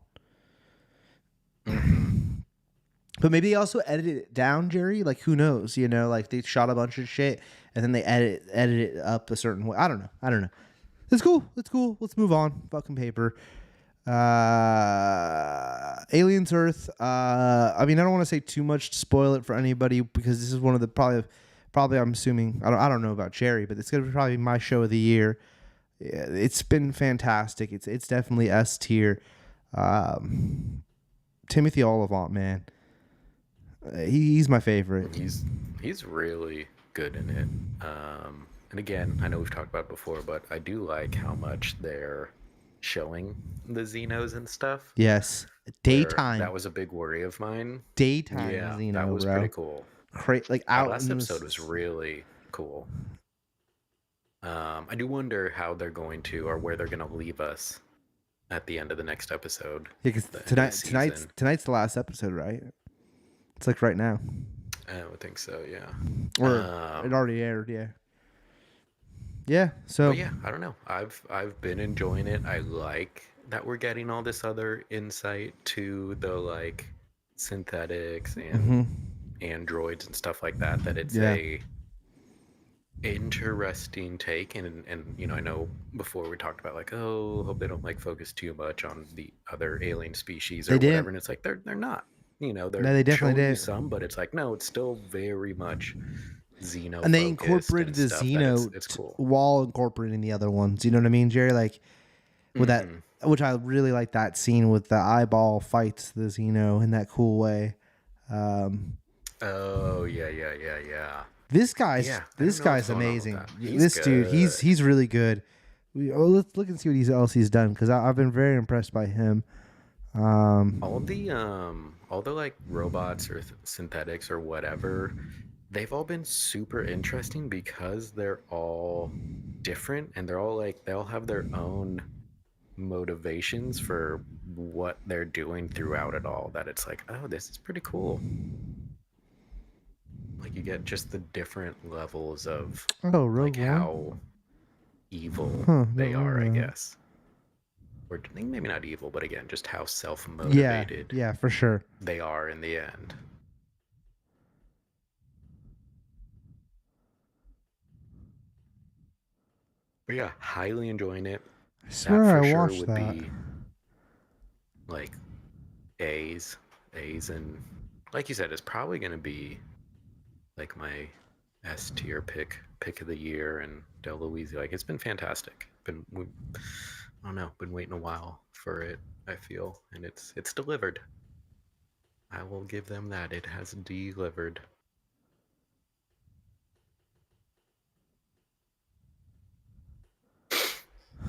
But maybe they also edited it down, Jerry. Like, who knows? You know, like they shot a bunch of shit and then they edit it up a certain way. I don't know. It's cool. Let's move on. Fucking paper. Aliens Earth. I mean, I don't want to say too much to spoil it for anybody because this is one of the probably I'm assuming I don't know about Jerry, but it's gonna be probably my show of the year. Yeah, it's been fantastic. It's definitely S tier. Timothy Olyphant, man. He's my favorite. He's really good in it. And again, I know we've talked about it before, but I do like how much they're showing the Xenos and stuff. Yes, daytime. That was a big worry of mine. Daytime, yeah, Xeno, that was pretty cool. Like out. Last episode was really cool. I do wonder how they're going to, or where they're going to leave us at the end of the next episode. Yeah, because tonight's the last episode, right? It's like right now. I would think so, yeah. Or it already aired, yeah. Yeah, so yeah, I don't know. I've been enjoying it. I like that we're getting all this other insight to the like synthetics and androids and stuff like that. That it's a interesting take, and you know, I know before we talked about like, oh, hope they don't like focus too much on the other alien species or whatever, and it's like they're not. You know, they definitely did some, but it's like no, it's still very much Xeno. And they incorporated the Xeno it's cool. while incorporating the other ones. You know what I mean, Jerry? Like with that, which I really like that scene with the eyeball fights the Xeno in that cool way. Oh yeah. This guy's amazing. This dude, he's really good. Let's look and see what else he's done because I've been very impressed by him. All the like robots or synthetics or whatever, they've all been super interesting because they're all different and they're all like they all have their own motivations for what they're doing throughout it all. That it's like, oh, this is pretty cool. Like you get just the different levels of like how evil they are, I guess. Or maybe not evil, but again, just how self-motivated yeah, for sure. they are in the end. But yeah, highly enjoying it. I That swear I for sure watched would that. be like A's, A's, and like you said, it's probably gonna be like my S tier pick of the year, and Del Louise. Like it's been fantastic. I don't know, been waiting a while for it. I feel, and it's delivered. I will give them that. It has delivered.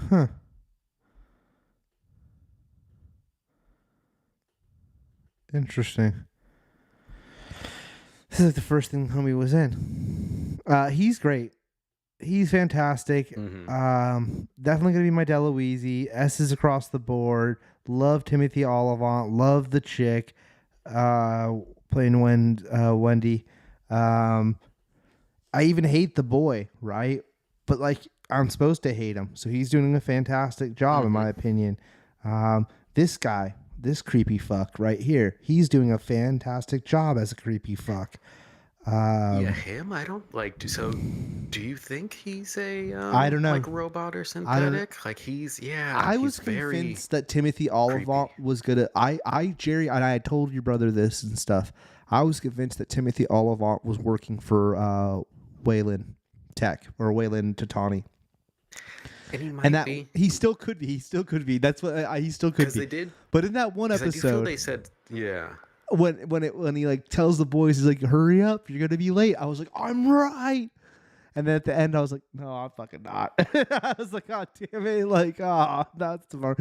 Huh. Interesting. This is like the first thing homie was in. He's great. He's fantastic. Mm-hmm. Definitely gonna be my Deloise. S's across the board. Love Timothy Olyphant. Love the chick. Playing Wendy. Um, I even hate the boy, right? But like I'm supposed to hate him, so he's doing a fantastic job in Mm-hmm. my opinion. This guy, this creepy fuck right here, he's doing a fantastic job as a creepy fuck. Yeah, Um, him. I don't like. So, do you think he's a I don't know. like robot or I don't. synthetic? Like yeah, I he's was very convinced that Timothy Olyphant creepy. was gonna. Jerry, and I had told your brother this and stuff. I was convinced that Timothy Olyphant was working for Wayland Tech or Wayland Tatani, And he and might that be he still could be. He still could be. That's what he still could because be. they did. But in that one Because I do feel episode, they said yeah. when he like tells the boys, he's like, "Hurry up, you're gonna be late." I was like, "I'm right." And then at the end, I was like, "No, I'm fucking not." I was like, "God damn it!" Like, that's the fun.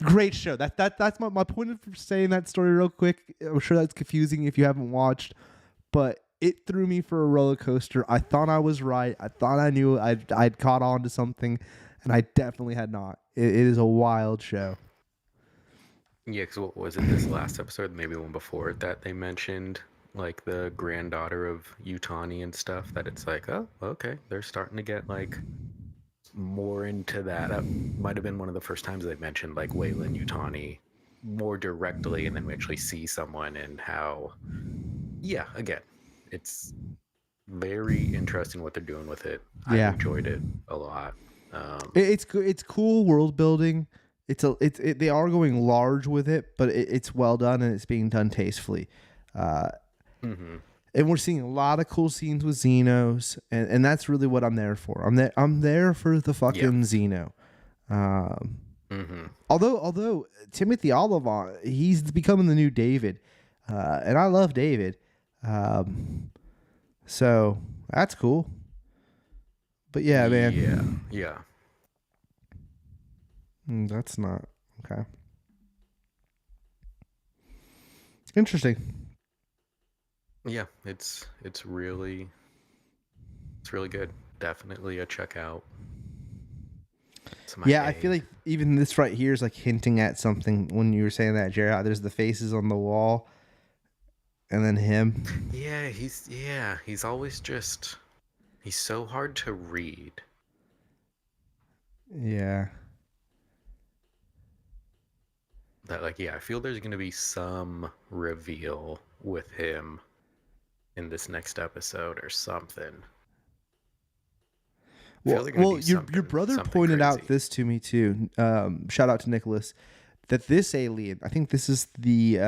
Great show. That's my point of saying that story real quick. I'm sure that's confusing if you haven't watched, but it threw me for a roller coaster. I thought I was right. I thought I knew I'd caught on to something, and I definitely had not. It is a wild show. Yeah, because what was it this last episode, maybe the one before it, that they mentioned like the granddaughter of Utani and stuff, that it's like, oh, okay, they're starting to get like more into that. That might have been one of the first times they mentioned like Wayland Utani more directly, and then we actually see someone and how, yeah, again, it's very interesting what they're doing with it. I've Yeah, enjoyed it a lot. Um, it's cool world building. They are going large with it, but it's well done and it's being done tastefully. Uh, mm-hmm. and we're seeing a lot of cool scenes with Xenos, and that's really what I'm there for. I'm there for the Yeah. fucking Xeno. Um, Mm-hmm. although Timothy Olyphant, he's becoming the new David, and I love David, um, so that's cool. But yeah, Yeah. man, Yeah. that's not okay. Interesting. Yeah. It's really good. Definitely a check out. It's my Yeah, I feel A. like even this right here is like hinting at something when you were saying that, Jared. There's the faces on the wall, and then him. He's always just he's so hard to read. Yeah. That like I feel there's gonna be some reveal with him in this next episode or something. I feel Well, there's gonna well, be your something brother something pointed out crazy. this to me too. Shout out to Nicholas. That this alien, I think this is the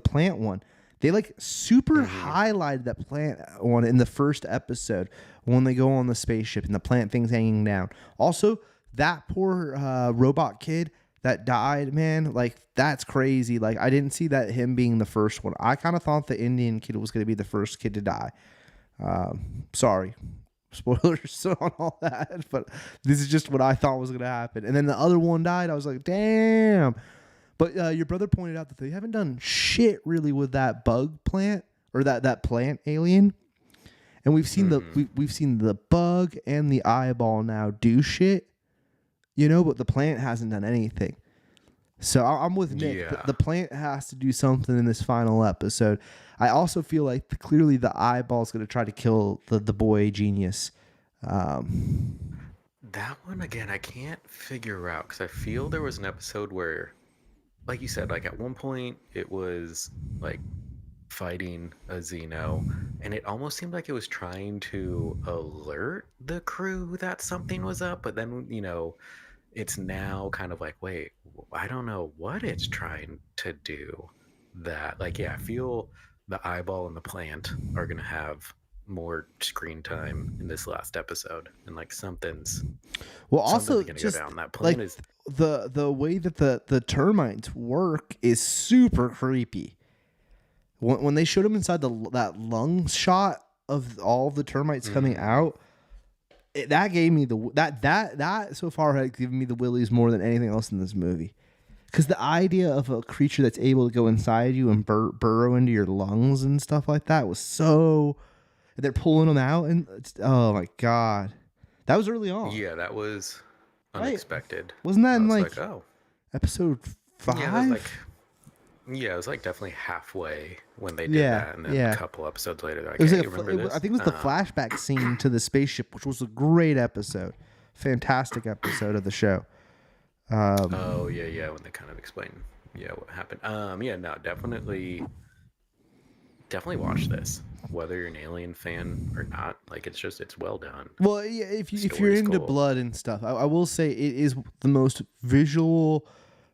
plant one. They like super Mm-hmm. highlighted that plant one in the first episode when they go on the spaceship and the plant thing's hanging down. Also, that poor robot kid that died, man, like that's crazy. Like I didn't see that him being the first one. I kind of thought the Indian kid was going to be the first kid to die. Sorry, spoilers on all that, but this is just what I thought was going to happen. And then the other one died. I was like, damn. But your brother pointed out that they haven't done shit really with that bug plant or that plant alien. And we've seen Mm-hmm. we've seen the bug and the eyeball now do shit, but the plant hasn't done anything. So I'm with Nick. Yeah. The plant has to do something in this final episode. I also feel like clearly the eyeball is going to try to kill the boy genius. That one again, I can't figure out because I feel there was an episode where, like you said, like at one point it was like fighting a Xeno, and it almost seemed like it was trying to alert the crew that something was up, but then, it's now kind of like, wait, I don't know what it's trying to do. That, like, yeah, I feel the eyeball and the plant are going to have more screen time in this last episode, and like something's also going to go just down. That like plant is, the way that the termites work is super creepy. When they showed him inside that lung shot of all the termites coming out, that gave me that so far had given me the willies more than anything else in this movie. Because the idea of a creature that's able to go inside you and burrow into your lungs and stuff like that was so. They're pulling them out, and oh my god, that was early on. yeah, that was Right? unexpected. Wasn't that I in was like oh, episode 5? yeah, it was like definitely halfway when they did that, and then a couple episodes later, they're like, It was hey, like remember this? I think it was the flashback scene to the spaceship, which was a great episode, fantastic episode of the show. Oh yeah, when they kind of explain, what happened. Yeah, no, definitely watch this, whether you're an Alien fan or not. Like, it's well done. Well, yeah, if you're Story's into cool. blood and stuff, I will say it is the most visual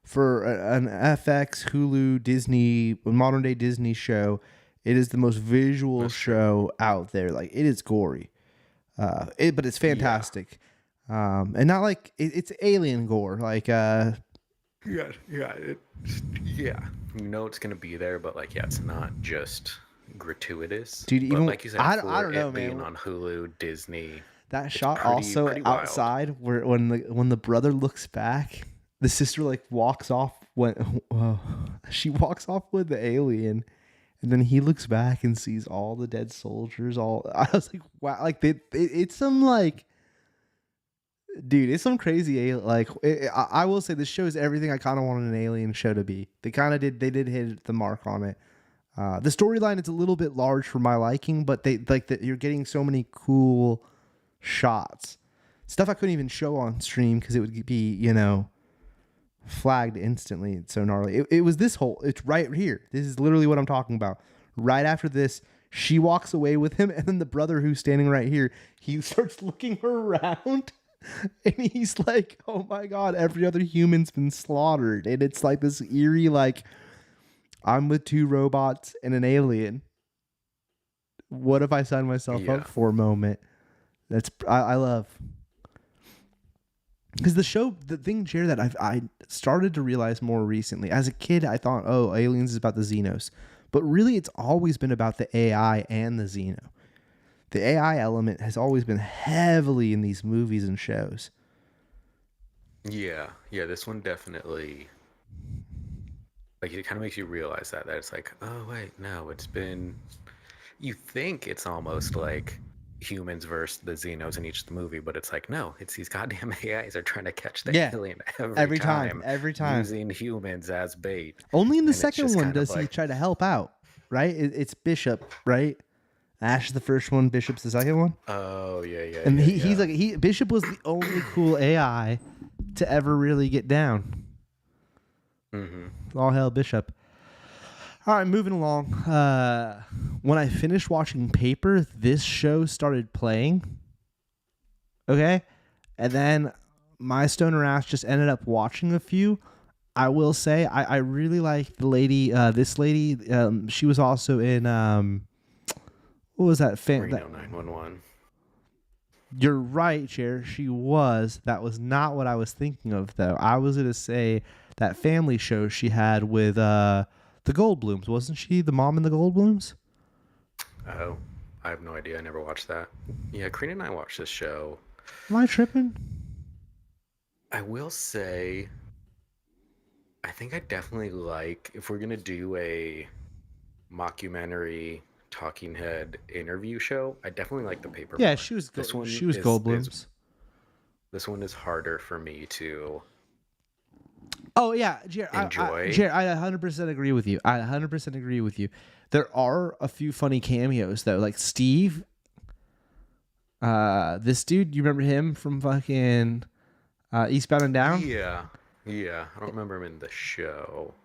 for an FX, Hulu, Disney, modern day Disney show. It is the most visual show out there. Like, it is gory, but it's fantastic, and not like it's alien gore. Like, yeah, it's gonna be there, but like, it's not just gratuitous, dude. But Even like you said, I don't know, being man. on Hulu, Disney, That shot pretty outside wild. where when the brother looks back, the sister like walks off when she walks off with the alien, and then he looks back and sees all the dead soldiers. I was like, wow, like it's some like, dude, it's some crazy alien. Like, I will say this show is everything I kind of wanted an alien show to be. They did hit the mark on it. The storyline is a little bit large for my liking, but they like that you're getting so many cool shots, stuff I couldn't even show on stream because it would be flagged instantly. It's so gnarly. It was this whole. It's right here. This is literally what I'm talking about. Right after this, she walks away with him, and then the brother who's standing right here, he starts looking around, and he's like, "Oh my god, every other human's been slaughtered," and it's like this eerie like. I'm with two robots and an alien. What if I sign myself up for a moment? That's I love. Because the thing, Jared, that I started to realize more recently. As a kid, I thought, oh, Aliens is about the Xenos. But really, it's always been about the AI and the Xeno. The AI element has always been heavily in these movies and shows. Yeah, this one definitely... Like, it kind of makes you realize that it's like, oh wait, no, it's been. You think it's almost like humans versus the Xenos in each of the movie, but it's like, no, it's these goddamn AIs are trying to catch the alien every time, using humans as bait. Only in the second one does he try to help out, right? It's Bishop, right? Ash is the first one, Bishop's the second one. Oh yeah. And he's like Bishop was the only cool AI to ever really get down. All hail Bishop. All right, moving along. When I finished watching Paper, this show started playing. Okay? And then my stoner ass just ended up watching a few. I will say, I really like the lady, this lady. She was also in, what was that? Reno 911. You're right, Cher. She was. That was not what I was thinking of, though. I was going to say that family show she had with the Goldblums. Wasn't she the mom in the Goldblums? Oh, I have no idea. I never watched that. Yeah, Karina and I watched this show. Am I tripping? I will say, I think I definitely like, if we're going to do a mockumentary talking head interview show, I definitely like the Paper. Yeah, she was Goldblums. This one is harder for me to Oh yeah, Jared, enjoy. I 100% agree with you. I 100% agree with you. There are a few funny cameos though, like Steve. This dude, you remember him from fucking Eastbound and Down? Yeah. I don't remember him in the show.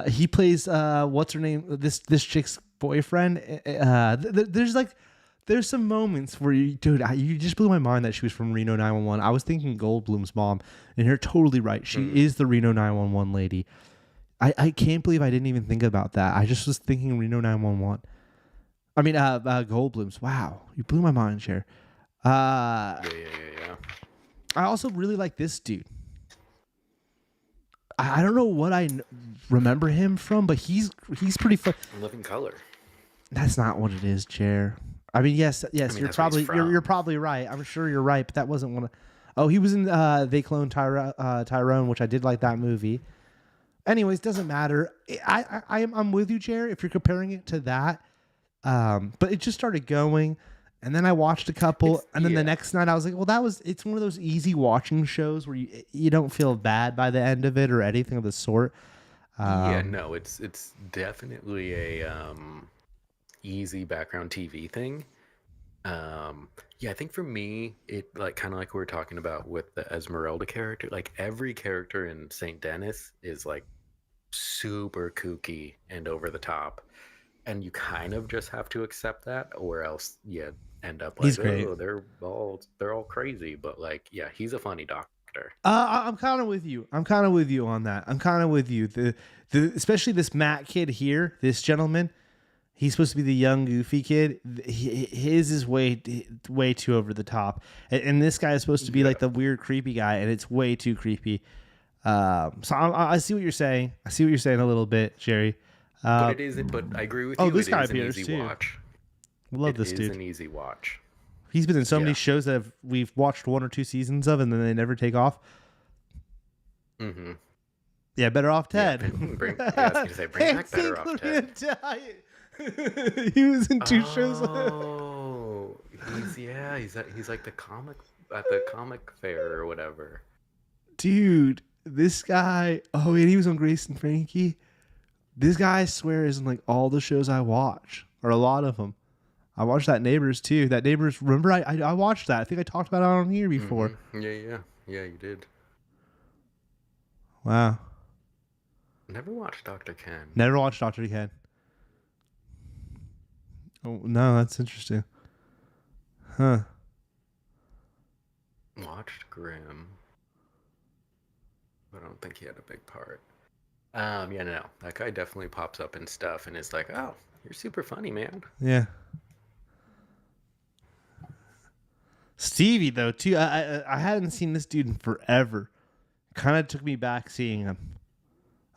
He plays what's her name? This chick's boyfriend. There's some moments where you just blew my mind that she was from Reno 911. I was thinking Goldblum's mom, and you're totally right. She is the Reno 911 lady. I can't believe I didn't even think about that. I just was thinking Reno 911. I mean, Goldblum's. Wow, you blew my mind, Cher. Yeah. I also really like this dude. I don't know what I remember him from, but he's pretty fun. Living Color. That's not what it is, Chair. I mean, yes, you're probably right. I'm sure you're right, but that wasn't one of. Oh, he was in They Clone Tyrone, which I did like that movie. Anyways, doesn't matter. I'm with you, Chair. If you're comparing it to that, but it just started going, and then I watched a couple, and then the next night I was like, well, it's one of those easy watching shows where you don't feel bad by the end of it or anything of the sort. No, it's definitely a easy background TV thing. I think for me, it like kind of like we were talking about with the Esmeralda character. Like every character in Saint Denis is like super kooky and over the top, and you kind of just have to accept that, or else you end up like, oh, they're all crazy. But like, yeah, he's a funny doctor. I'm kind of with you. I'm kind of with you on that. I'm kind of with you. The especially this Matt kid here, this gentleman. He's supposed to be the young, goofy kid. His is way too over the top. And this guy is supposed to be like the weird, creepy guy, and it's way too creepy. So I see what you're saying. I see what you're saying a little bit, Jerry. But it isn't. But I agree with you. This guy is an appears easy too. watch. Love this dude. It is an easy watch. He's been in so many shows that we've watched 1 or 2 seasons of, and then they never take off. Mm-hmm. Yeah, Better Off Ted. I was going to say, bring back Better Off Ted. He was in 2 shows. Oh, he's like the comic at the comic fair or whatever. Dude, this guy. Oh, and he was on Grace and Frankie. This guy, I swear, is in like all the shows I watch, or a lot of them. I watched that Neighbors too. That Neighbors. Remember, I watched that. I think I talked about it on here before. Mm-hmm. Yeah, you did. Wow. Never watched Dr. Ken. Never watched Dr. Ken. Oh, no, that's interesting. Huh. Watched Grimm. But I don't think he had a big part. No. That guy definitely pops up and stuff and is like, oh, you're super funny, man. Yeah. Stevie, though, too. I hadn't seen this dude in forever. Kind of took me back seeing him.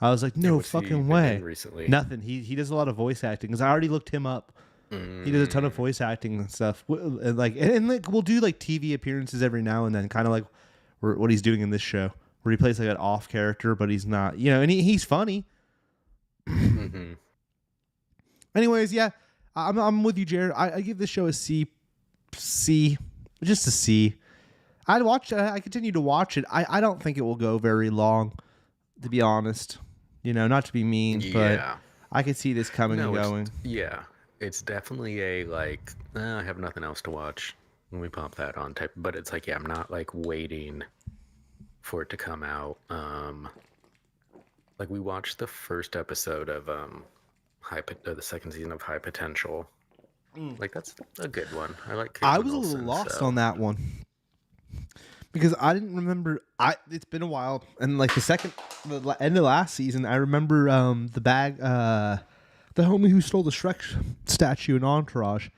I was like, no fucking way. Recently? Nothing. He does a lot of voice acting because I already looked him up. He does a ton of voice acting and stuff. And we'll do like TV appearances every now and then, kind of like what he's doing in this show, where he plays like an off character, but he's not, and he's funny. Mm-hmm. Anyways, yeah, I'm with you, Jared. I give this show a C, just a C. I continue to watch it. I don't think it will go very long, to be honest. Not to be mean, but I could see this coming and going. It's definitely a like, I have nothing else to watch. Let me pop that on type. But it's like, I'm not like waiting for it to come out. Like we watched the first episode of the second season of High Potential. Like that's a good one. I like. I was a little lost on that one because I didn't remember. It's been a while, and like the end of last season, I remember the homie who stole the Shrek statue in Entourage.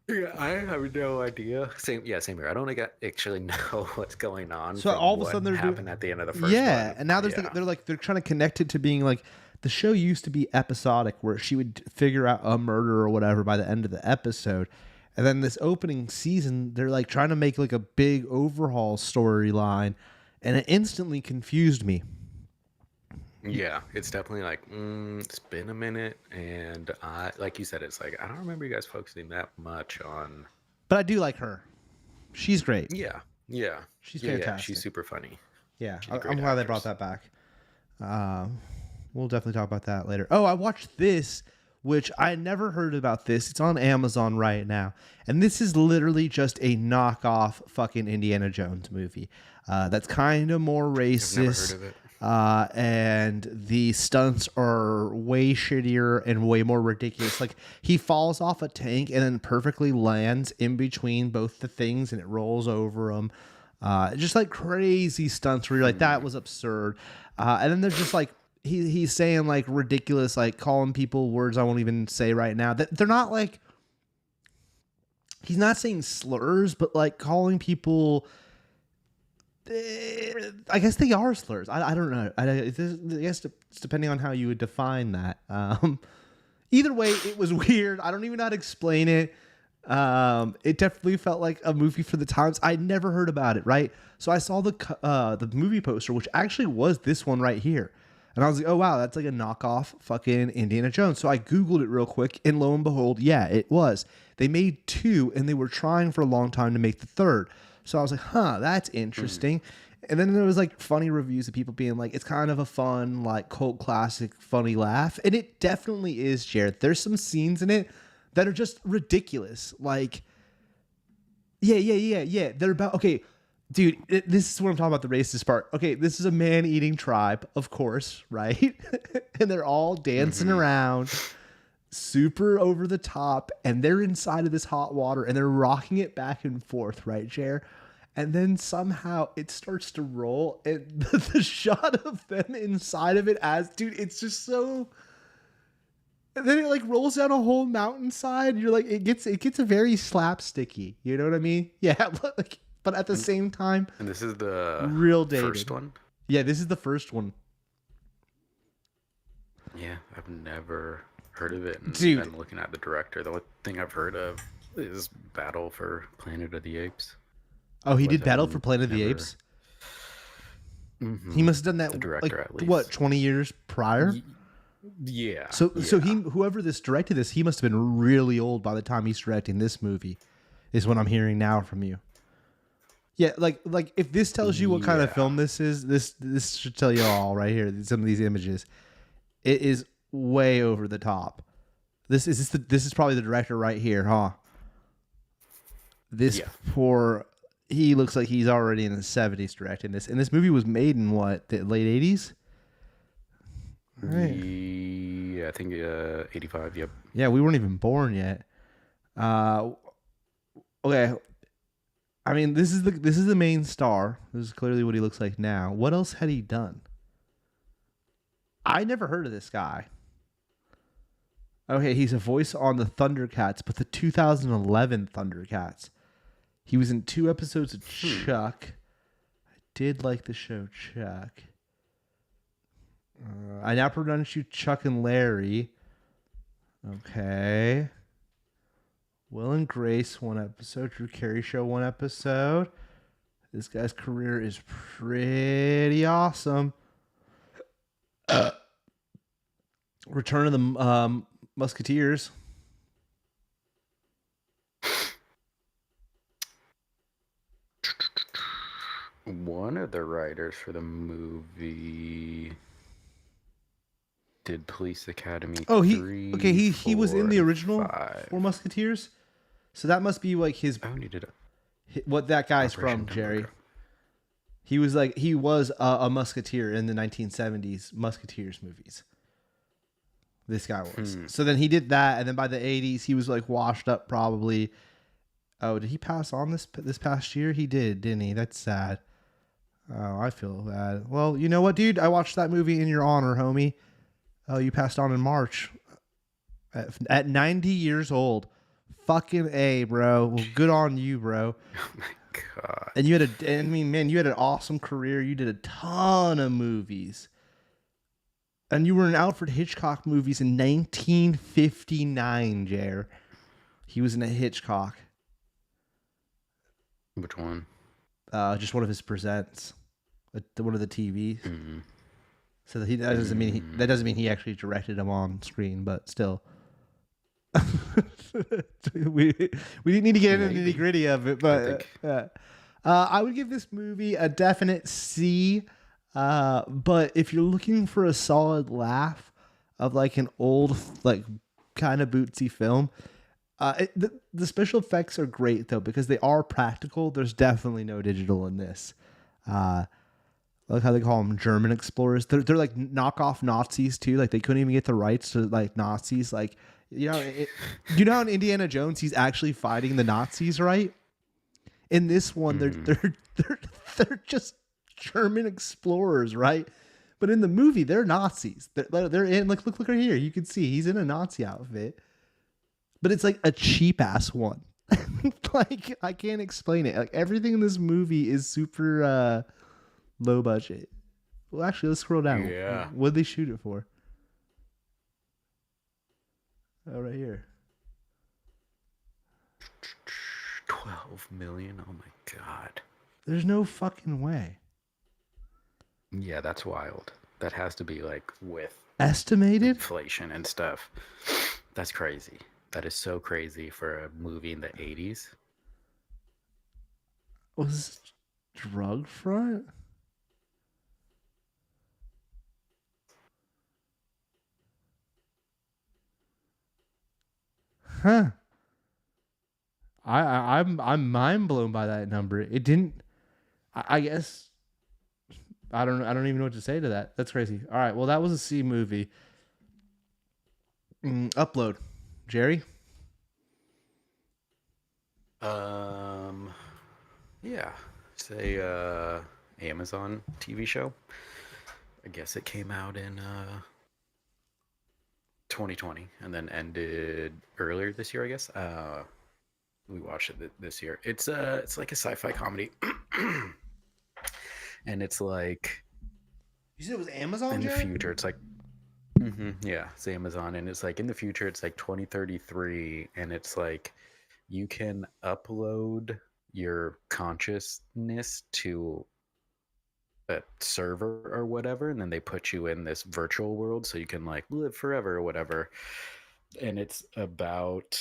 Yeah, I have no idea. Same here. I don't actually know what's going on. So all of a sudden, happened at the end of the first. Yeah, one. And now they're trying to connect it to being like the show used to be episodic, where she would figure out a murder or whatever by the end of the episode, and then this opening season, they're like trying to make like a big overhaul storyline, and it instantly confused me. Yeah, it's definitely like, it's been a minute, and like you said, it's like, I don't remember you guys focusing that much on... But I do like her. She's great. Yeah. She's fantastic. Yeah, she's super funny. Yeah, I'm glad they brought that back. We'll definitely talk about that later. Oh, I watched this, which I had never heard about this. It's on Amazon right now. And this is literally just a knockoff fucking Indiana Jones movie. That's kind of more racist. I've never heard of it. and the stunts are way shittier and way more ridiculous. Like he falls off a tank and then perfectly lands in between both the things and it rolls over him. Just like crazy stunts where you're like, that was absurd. And then there's just like he's saying like ridiculous, like calling people words I won't even say right now. That they're not like, he's not saying slurs, but like calling people. I guess they are slurs. I don't know. I guess it's depending on how you would define that. Either way, it was weird. I don't even know how to explain it. It definitely felt like a movie for the times. I'd never heard about it, right? So I saw the movie poster, which actually was this one right here. And I was like, oh, wow, that's like a knockoff fucking Indiana Jones. So I Googled it real quick, and lo and behold, yeah, it was. They made 2, and they were trying for a long time to make the 3rd. So I was like, huh, that's interesting. And then there was like funny reviews of people being like, it's kind of a fun, like cult classic, funny laugh. And it definitely is, Jared. There's some scenes in it that are just ridiculous. Like, yeah. They're about, okay, dude, this is what I'm talking about, the racist part. Okay, this is a man-eating tribe, of course, right? And they're all dancing around, super over the top, and they're inside of this hot water, and they're rocking it back and forth, right, Jer? And then somehow it starts to roll, and the shot of them inside of it dude, it's just so... And then it like rolls down a whole mountainside. You're like, it gets a very slapsticky. You know what I mean? Yeah, like, but at the same time, and this is the real dated. First one. Yeah, this is the first one. Yeah, I've never heard of it. And dude, I'm looking at the director. The only thing I've heard of is Battle for Planet of the Apes. Oh, he did Battle for Planet of the Apes? Mm-hmm. He must have done that, the director, like, at least. what, 20 years prior? Yeah. So whoever this directed this, he must have been really old by the time he's directing this movie, is what I'm hearing now from you. Yeah, like if this tells you what kind of film this is, this should tell you all right here. Some of these images, it is way over the top. This is probably the director right here, huh? He looks like he's already in the 70s directing this, and this movie was made in what, the late 80s? Right. Yeah, I think 85. Yep. Yeah, we weren't even born yet. Okay. I mean, this is the main star. This is clearly what he looks like now. What else had he done? I never heard of this guy. Okay, he's a voice on the Thundercats, but the 2011 Thundercats. He was in 2 episodes of Chuck. I did like the show Chuck. I now pronounce you Chuck and Larry. Okay. Will and Grace, 1 episode. Drew Carey Show, 1 episode. This guy's career is pretty awesome. Return of the Musketeers. One of the writers for the movie did Police Academy. Oh, 3, he was in the 4, original 5. 4 Musketeers. So that must be like his. Oh, he did what that guy's Operation from, Jerry. Dumbo. He was a musketeer in the 1970s Musketeers movies. This guy was. So then he did that, and then by the 80s he was like washed up probably. Oh, did he pass on this past year? He did, didn't he? That's sad. Oh, I feel bad. Well, you know what, dude? I watched that movie in your honor, homie. Oh, you passed on in March at 90 years old. Fucking A, bro. Well, good on you, bro. Oh my god. And you had you had an awesome career. You did a ton of movies. And you were in Alfred Hitchcock movies in 1959, Jer. He was in a Hitchcock. Which one? Just one of his presents. One of the TVs. Mm-hmm. So that doesn't mean he actually directed them on screen, but still. we didn't need to get into the nitty gritty of it, but I would give this movie a definite C. But if you're looking for a solid laugh of like an old, like kind of bootsy film, the special effects are great though because they are practical. There's definitely no digital in this. I like how they call them German explorers. They're like knockoff Nazis too. Like they couldn't even get the rights to like Nazis. Like you know in Indiana Jones he's actually fighting the Nazis, right? In this one they're just German explorers, right? But in the movie they're Nazis. They're in like look right here. You can see he's in a Nazi outfit, but it's like a cheap ass one. Like I can't explain it. Like everything in this movie is super low budget. Well, actually, let's scroll down. Yeah. What did they shoot it for? Oh, right here. 12 million. Oh my god. There's no fucking way. Yeah, that's wild. That has to be like with Estimated? inflation and stuff. That's crazy. That is so crazy for a movie in the 80s. Was this drug front? Huh. I'm mind blown by that number. It didn't. I guess I don't even know what to say to that. That's crazy. All right. Well, that was a C movie. Upload, Jerry. Yeah. Say Amazon TV show. I guess it came out in 2020 and then ended earlier this year, I guess. We watched it this year. It's like a sci-fi comedy. And it's like You said it was Amazon, in the Jerry? future it's like yeah, it's Amazon, and it's like in the future it's like 2033, and it's like you can upload your consciousness to a server or whatever, and then they put you in this virtual world so you can like live forever or whatever. And it's about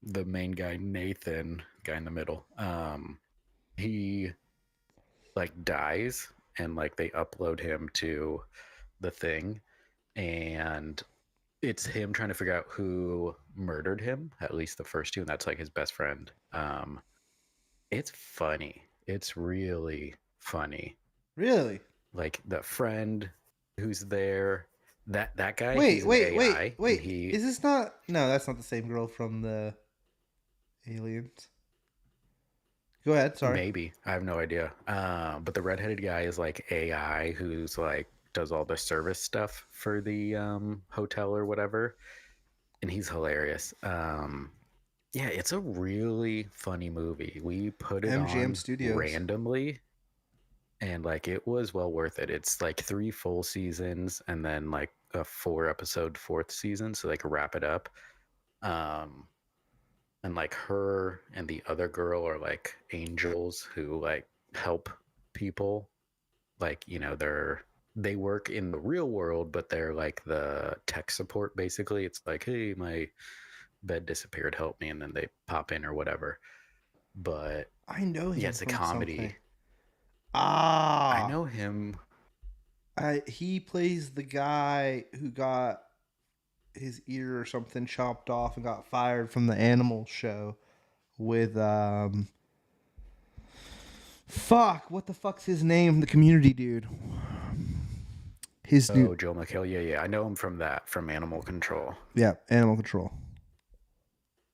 the main guy, Nathan, guy in the middle. He like dies, and like they upload him to the thing, and it's him trying to figure out who murdered him, at least the first two, and that's like his best friend. It's funny. It's really funny. Really? Like the friend who's there, that guy. Wait, he's an wait, AI, wait. He, Is this not? No, that's not the same girl from the Aliens. Go ahead. Sorry. maybe, I have no idea. But the redheaded guy is like AI, who's like does all the service stuff for the hotel or whatever, and he's hilarious. Yeah, it's a really funny movie. We put it MGM on Studios. randomly, and like it was well worth it. It's like 3 full seasons and then like a 4-episode fourth season, so they could wrap it up. And like her and the other girl are like angels who like help people. Like, you know, they work in the real world, but they're like the tech support basically. It's like, hey, my bed disappeared, help me, and then they pop in or whatever. But I know him. yeah, it's a from comedy. something. I know him. He plays the guy who got his ear or something chopped off and got fired from the Animal Show with fuck, what the fuck's his name? The Community dude. His Oh, Joe McHale. Yeah. I know him from Animal Control. Yeah, Animal Control.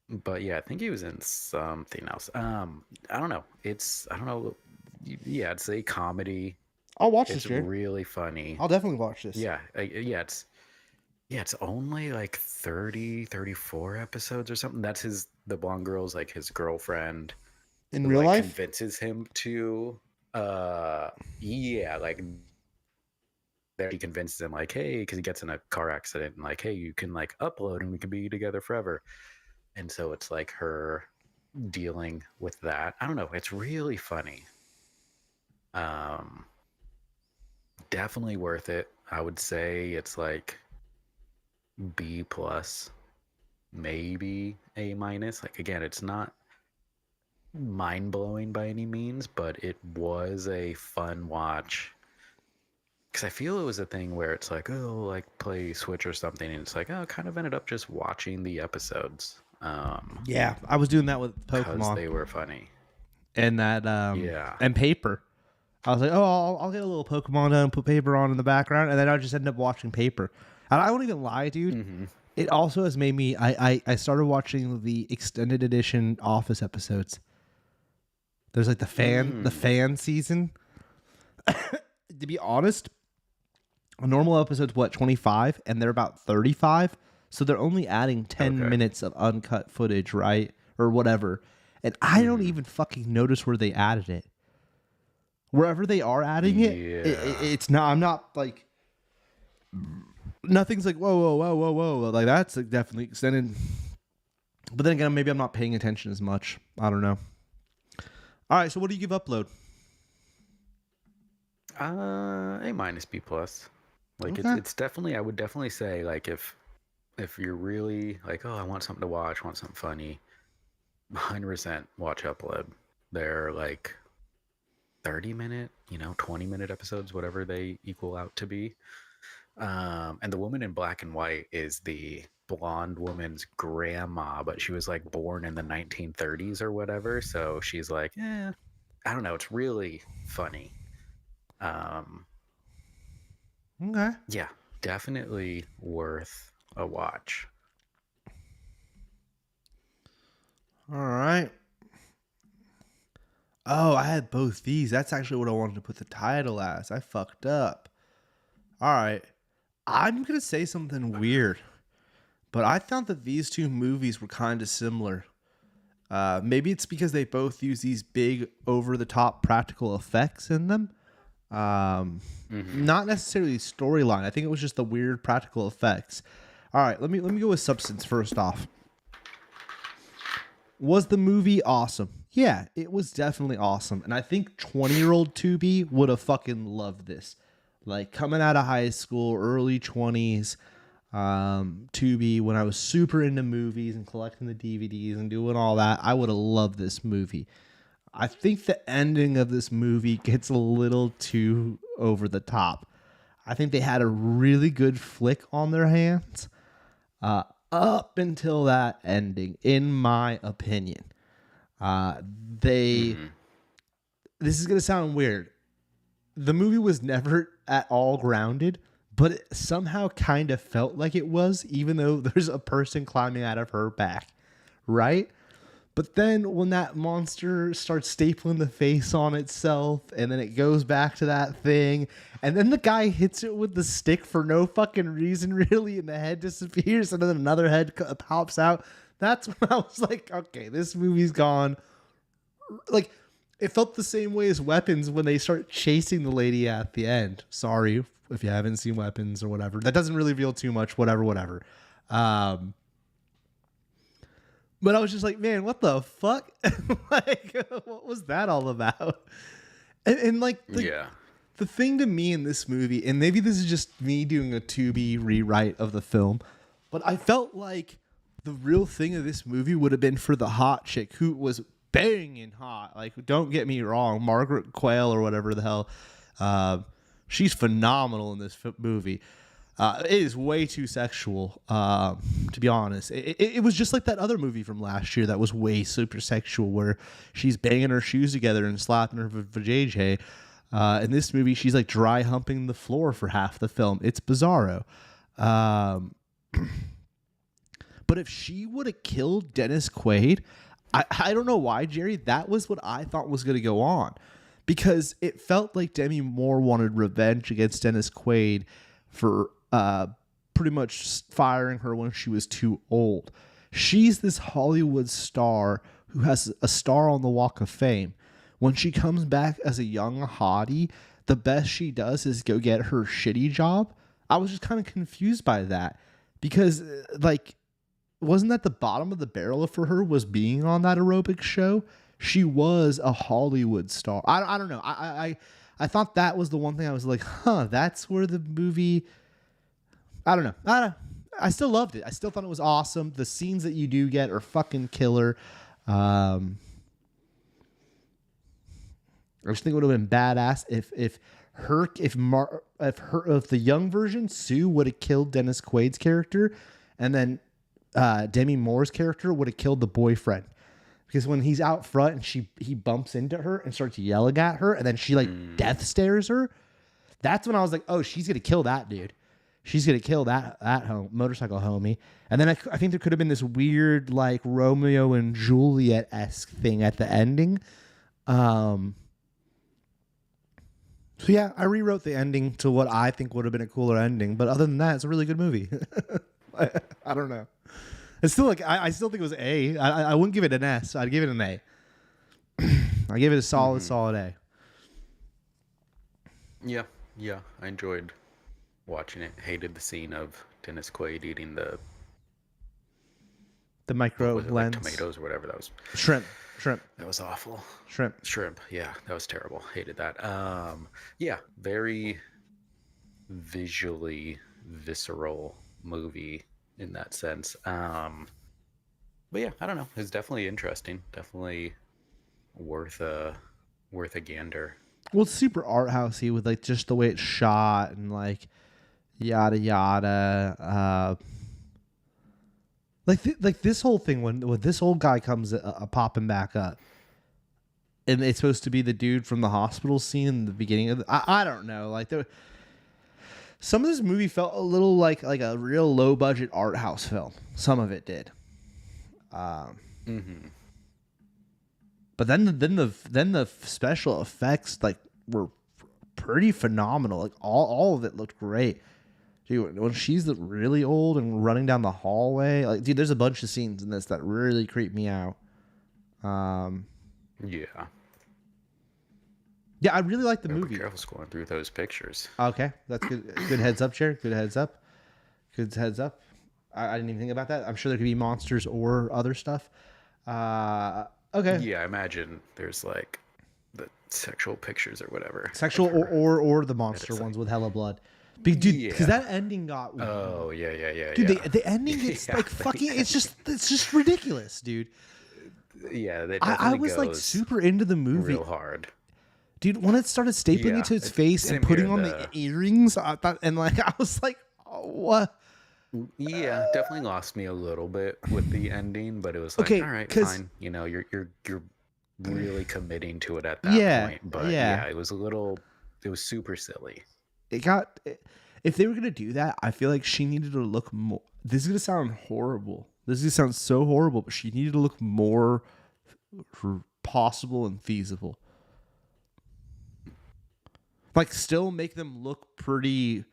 But yeah, I think he was in something else. I don't know. I don't know. Yeah, it's a comedy. I'll watch this, It's Jared. really funny. I'll definitely watch this. Yeah, it's only like 30, 34 episodes or something. That's the blonde girl's like his girlfriend. In who, real like, life? convinces him to yeah, like there he convinces him like, hey, because he gets in a car accident and like, hey, you can like upload and we can be together forever. And so it's like her dealing with that. I don't know. It's really funny. Definitely worth it. I would say it's like B plus, maybe A minus. Like again, it's not mind blowing by any means, but it was a fun watch. Because I feel it was a thing where it's like, oh, like play Switch or something, and it's like, oh, kind of ended up just watching the episodes. Yeah, I was doing that with Because Pokemon they were funny. and that Yeah. and Paper. I was like, oh, I'll get a little Pokemon done, put paper on in the background, and then I'll just end up watching paper. And I won't even lie, dude. Mm-hmm. It also has made me. I started watching the extended edition Office episodes. There's like the fan season. To be honest, a normal episode's what, 25, and they're about 35, so they're only adding 10 minutes of uncut footage, right, or whatever. And I don't even fucking notice where they added it. Wherever they are adding it, it's not. I'm not like. Nothing's like whoa. Like that's like definitely extended. But then again, maybe I'm not paying attention as much. I don't know. All right, so what do you give Upload? A- B+. Like it's definitely. I would definitely say like if you're really like, oh, I want something to watch, want something funny, 100% watch Upload. They're like 30-minute, 20-minute episodes, whatever they equal out to be. And the woman in black and white is the blonde woman's grandma, but she was like born in the 1930s or whatever. So she's like, I don't know. It's really funny. Okay. Yeah, definitely worth a watch. All right. Oh, I had both these. That's actually what I wanted to put the title as. I fucked up. All right. I'm going to say something weird, but I thought that these two movies were kind of similar. Maybe it's because they both use these big over-the-top practical effects in them. Not necessarily storyline. I think it was just the weird practical effects. All right, let me go with substance first off. Was the movie awesome? Yeah, it was definitely awesome. And I think 20-year-old Tubi would have fucking loved this. Like coming out of high school, early 20s, Tubi, when I was super into movies and collecting the DVDs and doing all that, I would have loved this movie. I think the ending of this movie gets a little too over the top. I think they had a really good flick on their hands up until that ending, in my opinion. This is going to sound weird. The movie was never at all grounded, but it somehow kind of felt like it was, even though there's a person climbing out of her back, right? But then when that monster starts stapling the face on itself, and then it goes back to that thing, and then the guy hits it with the stick for no fucking reason, really, and the head disappears, and then another head pops out. That's when I was like, okay, this movie's gone. Like, it felt the same way as Weapons when they start chasing the lady at the end. Sorry if you haven't seen Weapons or whatever. That doesn't really reveal too much, whatever. But I was just like, man, what the fuck? Like, what was that all about? And like, the thing to me in this movie, and maybe this is just me doing a Tubi rewrite of the film, but I felt like the real thing of this movie would have been for the hot chick who was banging hot. Like, don't get me wrong, Margaret Quayle or whatever the hell, she's phenomenal in this movie. It is way too sexual, to be honest. It was just like that other movie from last year that was way super sexual, where she's banging her shoes together and slapping her vajayjay. In this movie, she's like dry humping the floor for half the film. It's bizarro. But if she would have killed Dennis Quaid, I don't know why, Jerry, that was what I thought was going to go on. Because it felt like Demi Moore wanted revenge against Dennis Quaid for pretty much firing her when she was too old. She's this Hollywood star who has a star on the Walk of Fame. When she comes back as a young hottie, the best she does is go get her shitty job. I was just kind of confused by that because, like, wasn't that the bottom of the barrel for her was being on that aerobics show? She was a Hollywood star. I don't know. I thought that was the one thing I was like, that's where the movie... I don't know. I still loved it. I still thought it was awesome. The scenes that you do get are fucking killer. I just think it would have been badass if the young version Sue would have killed Dennis Quaid's character, and then Demi Moore's character would have killed the boyfriend. because when he's out front and he bumps into her and starts yelling at her, and then she like death stares her. That's when I was like, oh, she's gonna kill that dude. She's gonna kill that motorcycle homie. And then I think there could have been this weird like Romeo and Juliet-esque thing at the ending. So yeah, I rewrote the ending to what I think would have been a cooler ending. But other than that, it's a really good movie. I don't know. It's still like I still think it was A. I wouldn't give it an S. I'd give it an A. I give it a solid A. Yeah, I enjoyed watching it. Hated the scene of Dennis Quaid eating the micro lens, like tomatoes or whatever that was. Shrimp. That was awful. Shrimp. Yeah, that was terrible. Hated that. Yeah, very visually visceral movie in that sense. But yeah, I don't know. It's definitely interesting. Definitely worth a gander. Well, it's super art housey with like just the way it's shot and like yada yada. Like this whole thing when this old guy comes popping back up, and it's supposed to be the dude from the hospital scene in the beginning of I don't know, like some of this movie felt a little like a real low budget art house film. Some of it did. But then the special effects like were pretty phenomenal. Like all of it looked great. Dude, when she's really old and running down the hallway, like, dude, there's a bunch of scenes in this that really creep me out. Yeah, I really like the movie. Be careful scrolling through those pictures. Okay, that's good. Good heads up, Chair. Good heads up. I didn't even think about that. I'm sure there could be monsters or other stuff. Okay. Yeah, I imagine there's like the sexual pictures or whatever. Sexual or the monster ones with hella blood. Dude, because that ending got. Oh yeah. Dude, the ending is like fucking. It's just ridiculous, dude. Yeah, I was like super into the movie. Real hard. Dude, when it started stapling it to its face and putting on the earrings, I thought, and like I was like, oh, what? Yeah, definitely lost me a little bit with the ending, but it was like, all right, fine. You know, you're really committing to it at that point. But yeah, it was super silly. If they were gonna do that, I feel like she needed to look more. This is gonna sound horrible. This is gonna sound so horrible, but she needed to look more possible and feasible. Like, still make them look pretty,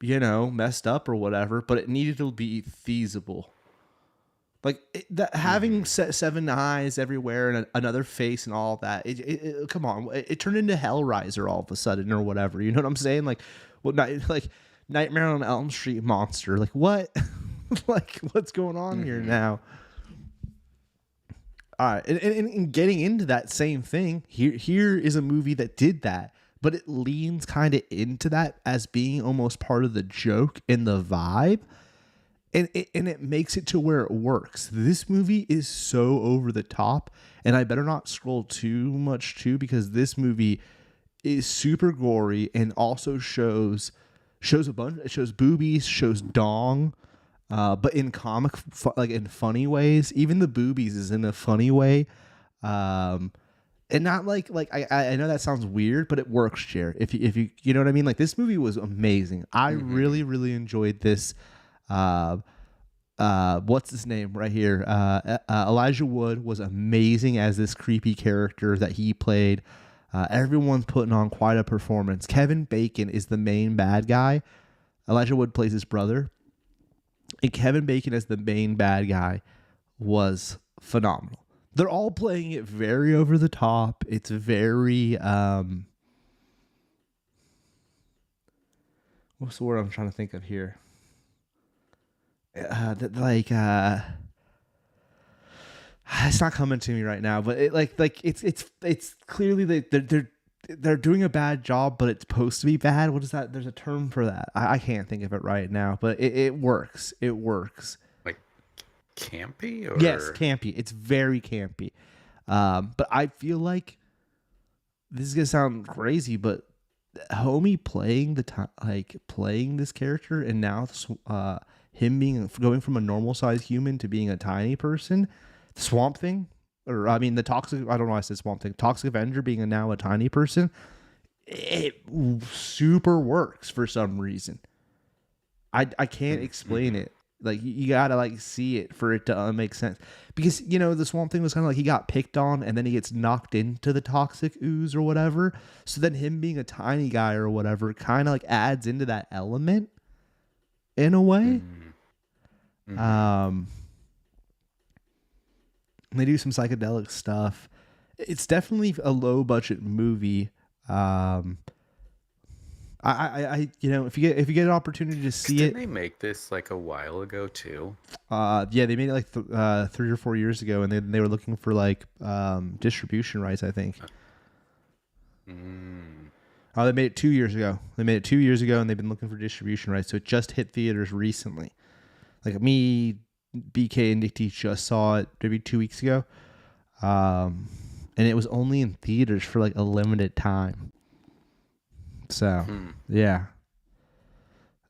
messed up or whatever, but it needed to be feasible. Like having seven eyes everywhere and another face and all that. Come on, it turned into Hellraiser all of a sudden or whatever. You know what I'm saying? Like, like Nightmare on Elm Street monster. Like what? Like what's going on here now? All right, and getting into that same thing, here is a movie that did that, but it leans kind of into that as being almost part of the joke and the vibe. And it makes it to where it works. This movie is so over the top, and I better not scroll too much too, because this movie is super gory and also shows a bunch. It shows boobies, shows dong, but in like in funny ways. Even the boobies is in a funny way, and not like I know that sounds weird, but it works, Jer. If you know what I mean. Like this movie was amazing. I really enjoyed this. What's his name right here? Elijah Wood was amazing as this creepy character that he played. Everyone's putting on quite a performance. Kevin Bacon is the main bad guy. Elijah Wood plays his brother. And Kevin Bacon as the main bad guy was phenomenal. They're all playing it very over the top. It's very what's the word I'm trying to think of here? It's not coming to me right now, but it's clearly they're doing a bad job, but it's supposed to be bad. What is that? There's a term for that. I can't think of it right now, but it works. It works. Like campy? Or? Yes, campy. It's very campy. But I feel like this is gonna sound crazy, but homie playing playing this character, and now him going from a normal sized human to being a tiny person, the Swamp Thing, or I mean, the toxic. I don't know why I said Swamp Thing. Toxic Avenger being now a tiny person, it super works for some reason. I can't explain it. Like you gotta like see it for it to make sense. Because the Swamp Thing was kind of like he got picked on and then he gets knocked into the toxic ooze or whatever. So then him being a tiny guy or whatever kind of like adds into that element in a way. They do some psychedelic stuff. It's definitely a low budget movie. If you get an opportunity to see Didn't they make this like a while ago too? Yeah, they made it like 3 or 4 years ago, and they were looking for like distribution rights, I think. Oh, they made it 2 years ago. And they've been looking for distribution rights, so it just hit theaters recently. Like me, BK, and Nick T just saw it maybe 2 weeks ago, and it was only in theaters for like a limited time. So yeah.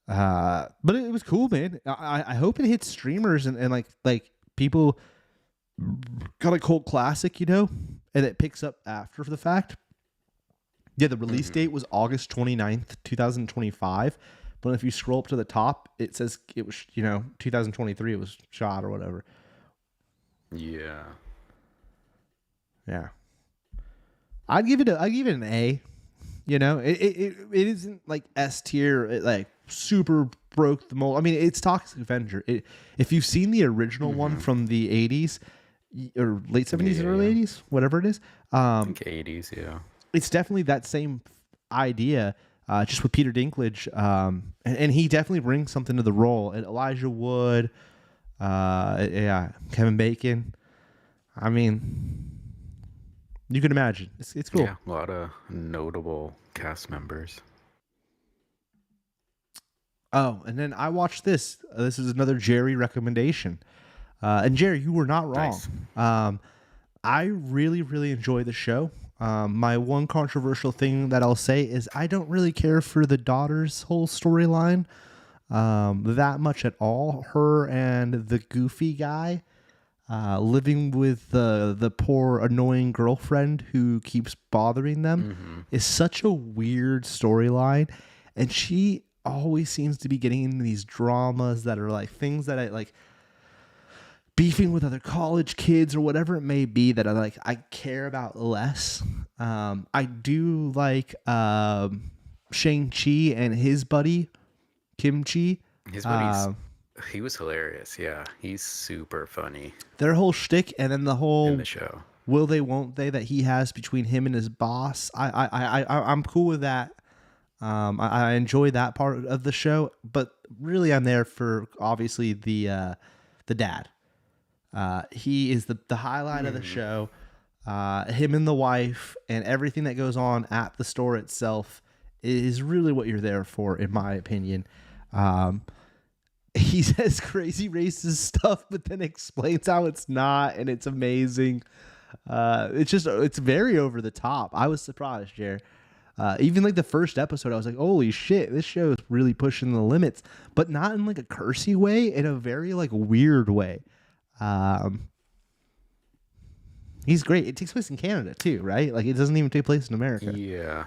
But it was cool, man. I hope it hits streamers and like people got a cult classic, and it picks up after the fact. Yeah, the release date was August 29th, 2025. But if you scroll up to the top, it says it was, 2023 it was shot or whatever. Yeah. Yeah. I'd give it an A. It isn't like S tier. It like super broke the mold. I mean, it's Toxic Avenger. If you've seen the original one from the 80s or late 70s and early 80s, whatever it is, I think 80s, yeah. It's definitely that same idea, just with Peter Dinklage, and he definitely brings something to the role. And Elijah Wood, Kevin Bacon. I mean, you can imagine. It's cool. Yeah, a lot of notable cast members. Oh, and then I watched this. This is another Jerry recommendation. And Jerry, you were not wrong. Nice. I really, really enjoy the show. My one controversial thing that I'll say is I don't really care for the daughter's whole storyline that much at all. Her and the goofy guy living with the poor annoying girlfriend who keeps bothering them is such a weird storyline, and she always seems to be getting into these dramas that are like things that I like, beefing with other college kids or whatever it may be, that I care about less. I do like Shang-Chi and his buddy Kimchi. His buddies, he was hilarious. Yeah, he's super funny. Their whole shtick, and then the whole in the show, will they, won't they, that he has between him and his boss. I'm cool with that. I enjoy that part of the show, but really I'm there for obviously the dad. He is the highlight of the show. Him and the wife and everything that goes on at the store itself is really what you're there for, in my opinion. He says crazy racist stuff, but then explains how it's not, and it's amazing. It's very over the top. I was surprised, Jer. Even like the first episode, I was like, holy shit, this show is really pushing the limits, but not in like a cursy way, in a very like weird way. He's great. It takes place in Canada too, right? Like it doesn't even take place in America. Yeah.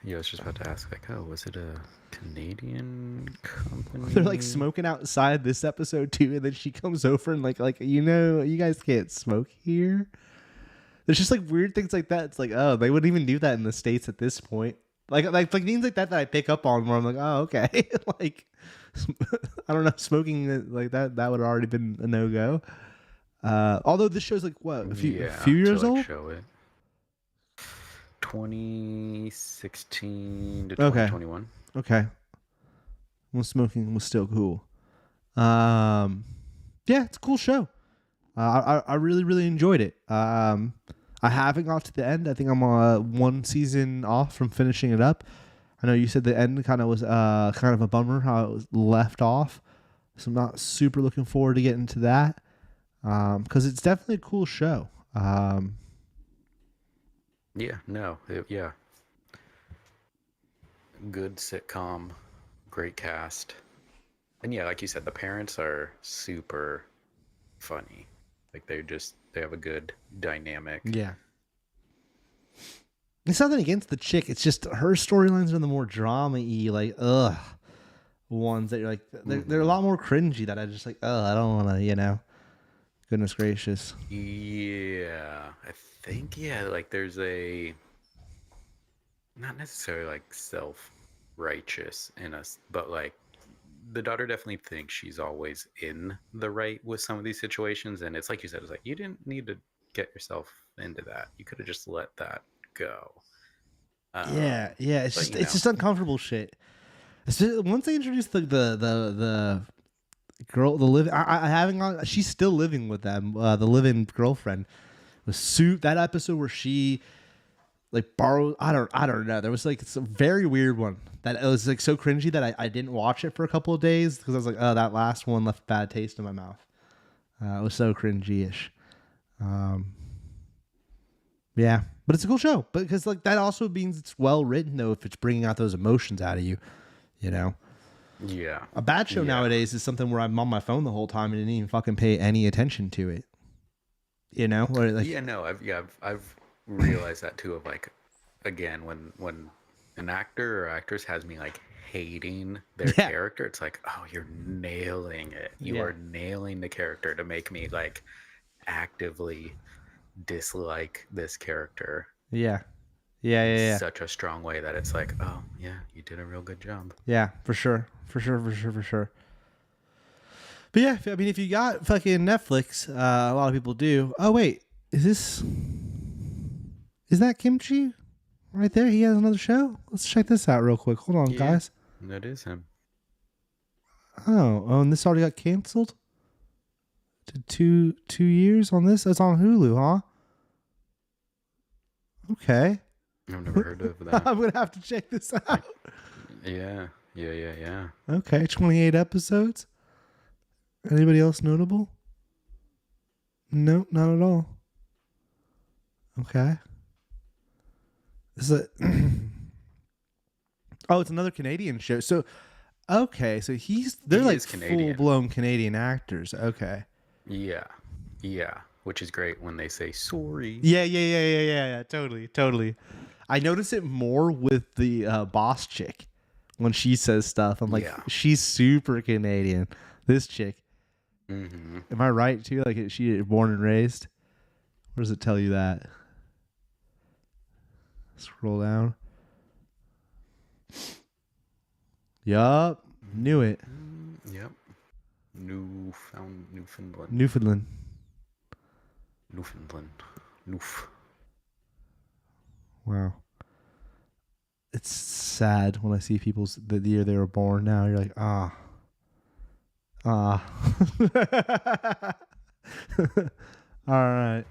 I was just about to ask, like, oh, was it a Canadian company? They're like smoking outside this episode too, and then she comes over and like you guys can't smoke here. There's just like weird things like that. It's like, oh, they wouldn't even do that in the States at this point. Like things like that I pick up on where I'm like, oh, okay. Like, I don't know, smoking like that would have already been a no-go. Although this show's like what, a few years old? Show it. 2016 to 2021. Okay. When smoking was still cool. Yeah, it's a cool show. I really, really enjoyed it. I haven't got to the end. I think I'm one season off from finishing it up. I know you said the end kind of was kind of a bummer how it was left off. So I'm not super looking forward to getting to that. Because it's definitely a cool show. Yeah, good sitcom, great cast. And yeah, like you said, the parents are super funny. Like have a good dynamic. Yeah. It's nothing against the chick. It's just her storylines are the more drama-y, like, ones that you're like, they're a lot more cringy that I just like, I don't want to, goodness gracious. Yeah, I think, like there's a, not necessarily like self-righteous in us, but like the daughter definitely thinks she's always in the right with some of these situations. And it's like you said, it's like, you didn't need to get yourself into that. You could have just let that go. Yeah. It's but, just, it's just uncomfortable shit. Once they introduced the girl, the live, I having on, she's still living with them. The live-in girlfriend was that episode where she like borrowed. I don't know. There was like it's a very weird one that it was like so cringy that I didn't watch it for a couple of days because I was like, oh, that last one left a bad taste in my mouth. It was so cringy-ish. Yeah, but it's a cool show. But because like that also means it's well written though if it's bringing out those emotions out of you. Yeah. A bad show nowadays is something where I'm on my phone the whole time and didn't even fucking pay any attention to it. Or like, I've realized that too. Of like, again, when an actor or actress has me like hating their character, it's like, oh, you're nailing it. You are nailing the character to make me like actively dislike this character. Yeah. Such a strong way that it's like, oh yeah, you did a real good job. Yeah, for sure. But yeah, I mean, if you got fucking Netflix, a lot of people do. Oh wait, is that Kimchi right there? He has another show. Let's check this out real quick. Hold on, guys. That is him. Oh, and this already got canceled. To 2 years on this. It's on Hulu, huh? Okay. I've never heard of that. I'm gonna have to check this out. Yeah. Okay, 28 episodes. Anybody else notable? No, not at all. Okay. This is oh, it's another Canadian show. So, okay, so they're like full-blown Canadian actors. Okay. Yeah. Which is great when they say sorry. Yeah. Totally. I notice it more with the boss chick when she says stuff. I'm like, she's super Canadian. This chick. Mm-hmm. Am I right too? Like she born and raised? Where does it tell you that? Scroll down. Yup. Knew it. Yep. Newfoundland. Noof. Wow. It's sad when I see people's the year they were born now. You're like, All right.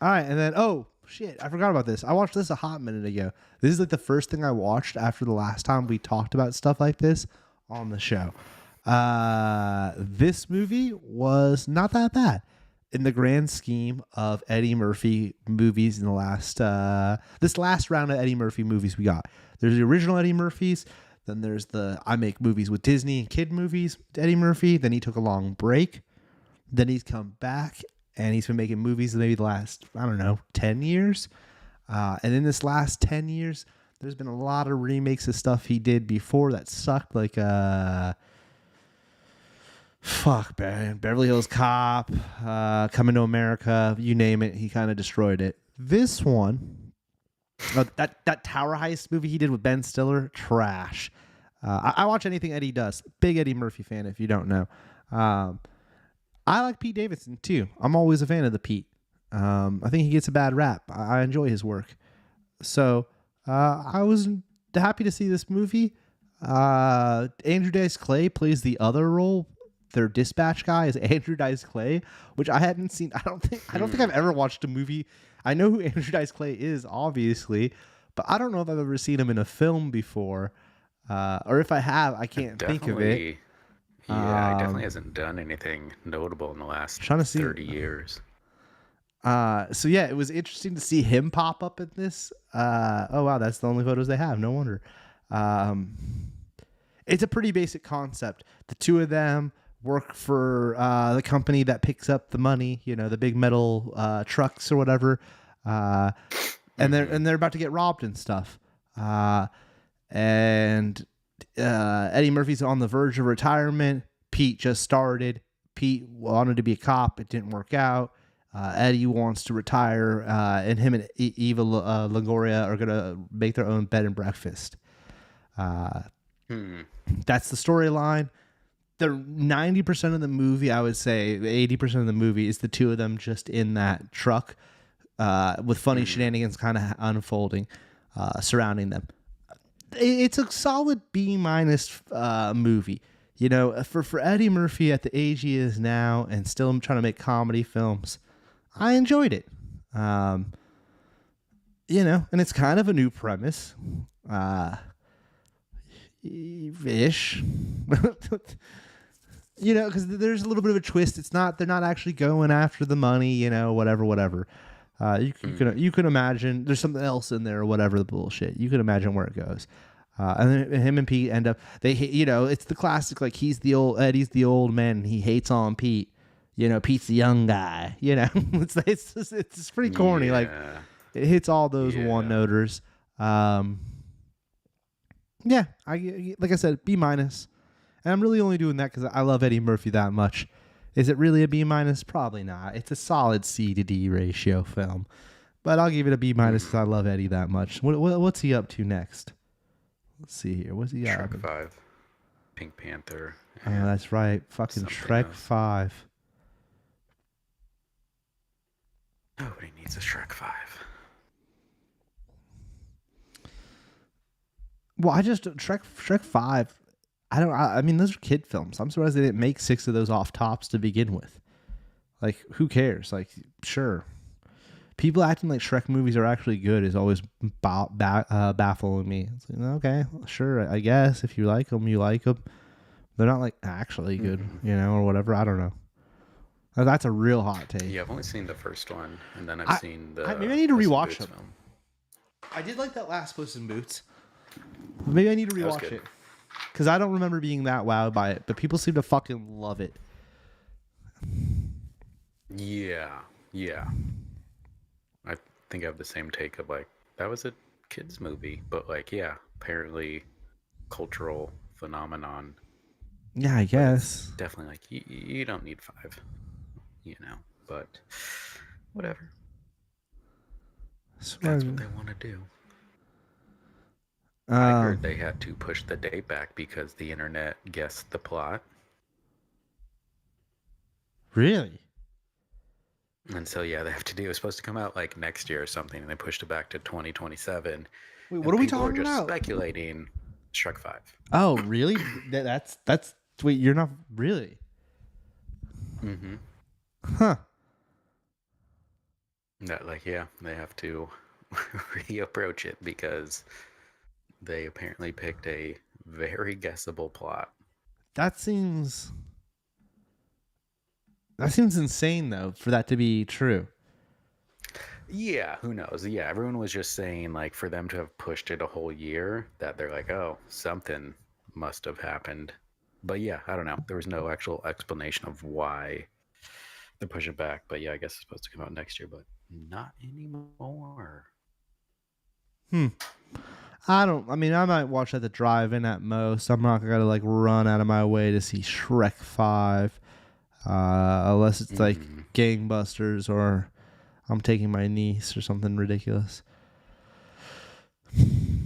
And then, oh, shit. I forgot about this. I watched this a hot minute ago. This is like the first thing I watched after the last time we talked about stuff like this on the show. This movie was not that bad in the grand scheme of Eddie Murphy movies in the last, this last round of Eddie Murphy movies we got. There's the original Eddie Murphys. Then there's the I make movies with Disney and kid movies, Eddie Murphy. Then he took a long break. Then he's come back and he's been making movies maybe the last, 10 years. And in this last 10 years, there's been a lot of remakes of stuff he did before that sucked. Like, Beverly Hills Cop, Coming to America, you name it. He kind of destroyed it. This one, that Tower Heist movie he did with Ben Stiller, trash. I watch anything Eddie does. Big Eddie Murphy fan, if you don't know. I like Pete Davidson too. I'm always a fan of the Pete. I think he gets a bad rap. I enjoy his work. So I was happy to see this movie. Andrew Dice Clay plays the other role. Their dispatch guy is Andrew Dice Clay, which I hadn't seen. I don't think I've ever watched a movie. I know who Andrew Dice Clay is, obviously, but I don't know if I've ever seen him in a film before. Or if I have, I can't think of it. Yeah, he definitely hasn't done anything notable in the last 30 years. So yeah, it was interesting to see him pop up in this. Oh wow, that's the only photos they have. No wonder. It's a pretty basic concept. The two of them work for the company that picks up the money, the big metal trucks or whatever, and they're about to get robbed and stuff. And Eddie Murphy's on the verge of retirement. Pete just started. Pete wanted to be a cop. It didn't work out. Eddie wants to retire, and him and Eva Longoria are going to make their own bed and breakfast. That's the storyline. The 90% of the movie, I would say 80% of the movie is the two of them just in that truck with funny shenanigans kind of unfolding surrounding them. It's a solid B- movie. For Eddie Murphy at the age he is now and still trying to make comedy films, I enjoyed it. And it's kind of a new premise. Ish. Because there's a little bit of a twist. They're not actually going after the money, whatever. You can imagine there's something else in there or whatever the bullshit. You can imagine where it goes. And then him and Pete end up, it's the classic, like Eddie's the old man and he hates on Pete. Pete's the young guy, it's pretty corny. Like it hits all those one-noters. Like I said, B-. And I'm really only doing that because I love Eddie Murphy that much. Is it really a B-? Probably not. It's a solid C to D ratio film. But I'll give it a B- because I love Eddie that much. What's he up to next? Let's see here. What's he up to? Shrek 5. Pink Panther. Oh, that's right. Fucking Shrek 5. Nobody needs a Shrek 5. Well, Shrek 5... I mean, those are kid films. I'm surprised they didn't make 6 of those off tops to begin with. Like, who cares? Like, sure. People acting like Shrek movies are actually good is always baffling me. It's like, okay, sure, I guess. If you like them, you like them. They're not, like, actually good, or whatever. I don't know. That's a real hot take. Yeah, I've only seen the first one, and then I've seen the... Maybe I need to rewatch them. Film. I did like that last Puss in Boots. Maybe I need to rewatch it. Because I don't remember being that wowed by it, but people seem to fucking love it. Yeah. I think I have the same take of like, that was a kid's movie, but like, yeah, apparently cultural phenomenon. Yeah, I guess. Definitely like, you don't need 5, but whatever. That's what they want to do. I heard they had to push the date back because the internet guessed the plot. Really? And so, yeah, they have to do. It was supposed to come out like next year or something, and they pushed it back to 2027. Wait, what are we talking just about? Speculating Shrek 5. Oh, really? That's wait. You're not really. Mm-hmm. Huh. That they have to reapproach it because they apparently picked a very guessable plot. That seems insane, though, for that to be true. Yeah, who knows? Yeah, everyone was just saying, like, for them to have pushed it a whole year, that they're like, oh, something must have happened. But yeah, I don't know. There was no actual explanation of why they're pushing it back. But yeah, I guess it's supposed to come out next year, but not anymore. I might watch at the drive-in at most. I'm not gonna like run out of my way to see Shrek 5, unless it's like gangbusters or I'm taking my niece or something ridiculous.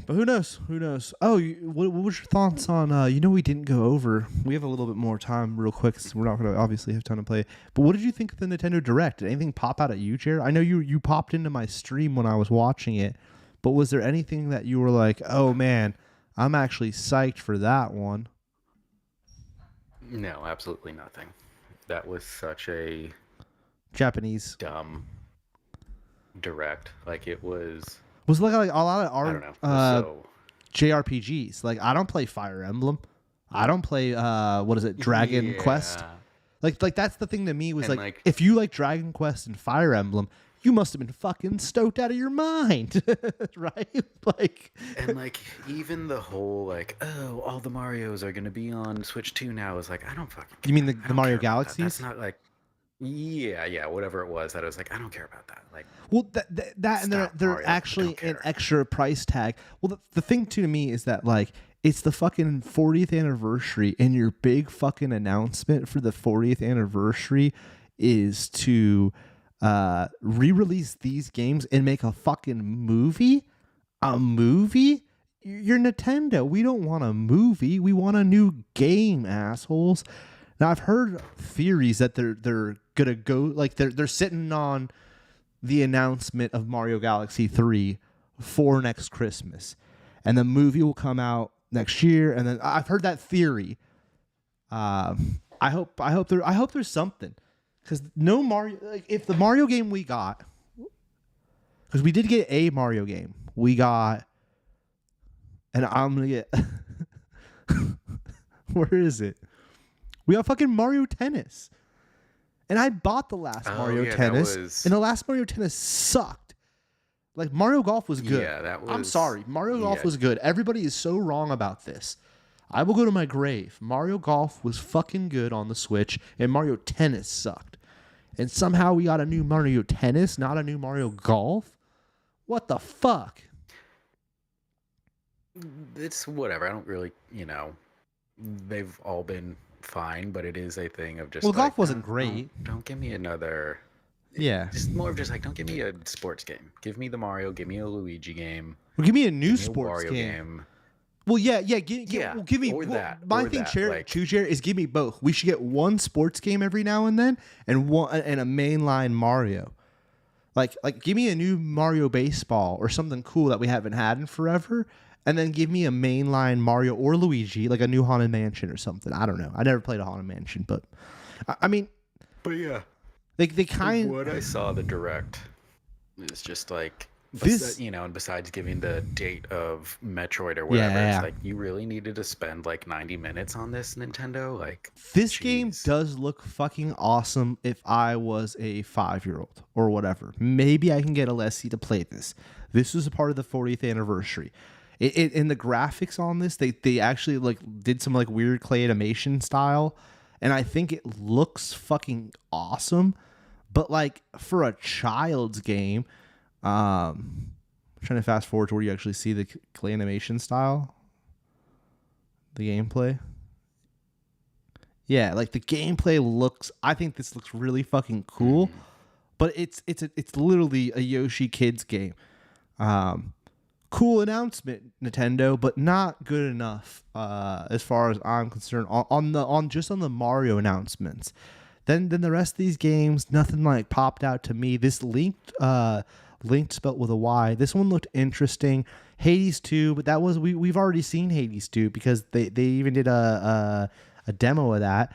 But who knows? Oh, what was your thoughts on? We didn't go over. We have a little bit more time, real quick. So we're not gonna obviously have time to play. But what did you think of the Nintendo Direct? Did anything pop out at you, Jared? I know you popped into my stream when I was watching it. But was there anything that you were like, oh, man, I'm actually psyched for that one? No, absolutely nothing. That was such a... Japanese. Dumb direct. Like, it was... Was like a lot of I don't know. JRPGs. Like, I don't play Fire Emblem. I don't play, Dragon Quest. Like that's the thing to me was like, if you like Dragon Quest and Fire Emblem, you must have been fucking stoked out of your mind, right? Like, And like even the whole like, oh, all the Marios are gonna be on Switch 2 now is like, I don't fucking care. you mean I the don't Mario care about that. Galaxies? That's not like, yeah, whatever it was. That I was like, I don't care about that. Like, Well, that and stop, they're Mario. actually Don't an care. extra price tag. Well, the thing too to me is that like it's the fucking 40th anniversary, and your big fucking announcement for the 40th anniversary is to re-release these games and make a fucking movie. A movie? You're Nintendo. We don't want a movie. We want a new game, assholes. Now I've heard theories that they're gonna go like they're sitting on the announcement of Mario Galaxy 3 for next Christmas, and the movie will come out next year. And then I've heard that theory. I hope there's something, because no Mario. Like, if the Mario game we got, because we did get a Mario game, we got, and I'm gonna get. Where is it? We got fucking Mario Tennis. And I bought the last Mario Tennis, and the last Mario Tennis sucked. Like, Mario Golf was good. Yeah, that was. I'm sorry. Mario Golf was good. Everybody is so wrong about this. I will go to my grave. Mario Golf was fucking good on the Switch, and Mario Tennis sucked. And somehow we got a new Mario Tennis, not a new Mario Golf? What the fuck? It's whatever. I don't really, they've all been fine, but it is a thing of just. Well, like, golf wasn't great. Don't give me another. Yeah. It's more of just like, don't give me a sports game. Give me the Mario. Give me a Luigi game. Well, give me a new Give me a sports Wario game. Well, yeah. Give me or that. My or thing, that, Chair, like, Chair, is give me both. We should get one sports game every now and then, and a mainline Mario. Like give me a new Mario Baseball or something cool that we haven't had in forever, and then give me a mainline Mario or Luigi, like a new Haunted Mansion or something. I don't know. I never played a Haunted Mansion, but I mean, but yeah, they kind. What I saw the direct is just like this, and besides giving the date of Metroid or whatever, it's like, you really needed to spend like 90 minutes on this, Nintendo. Like, this game does look fucking awesome. If I was a 5-year-old or whatever, maybe I can get Alessi to play this. This was a part of the 40th anniversary. In the graphics on this, they actually like did some like weird clay animation style, and I think it looks fucking awesome. But like for a child's game, I'm trying to fast forward to where you actually see the clay animation style, the gameplay. Yeah, like the gameplay looks. I think this looks really fucking cool, but it's literally a Yoshi Kids game. Cool announcement, Nintendo, but not good enough as far as I'm concerned on the Mario announcements. Then the rest of these games, nothing like popped out to me. This linked spelt with a Y. This one looked interesting. Hades 2, but that was we've already seen Hades 2 because they even did a demo of that.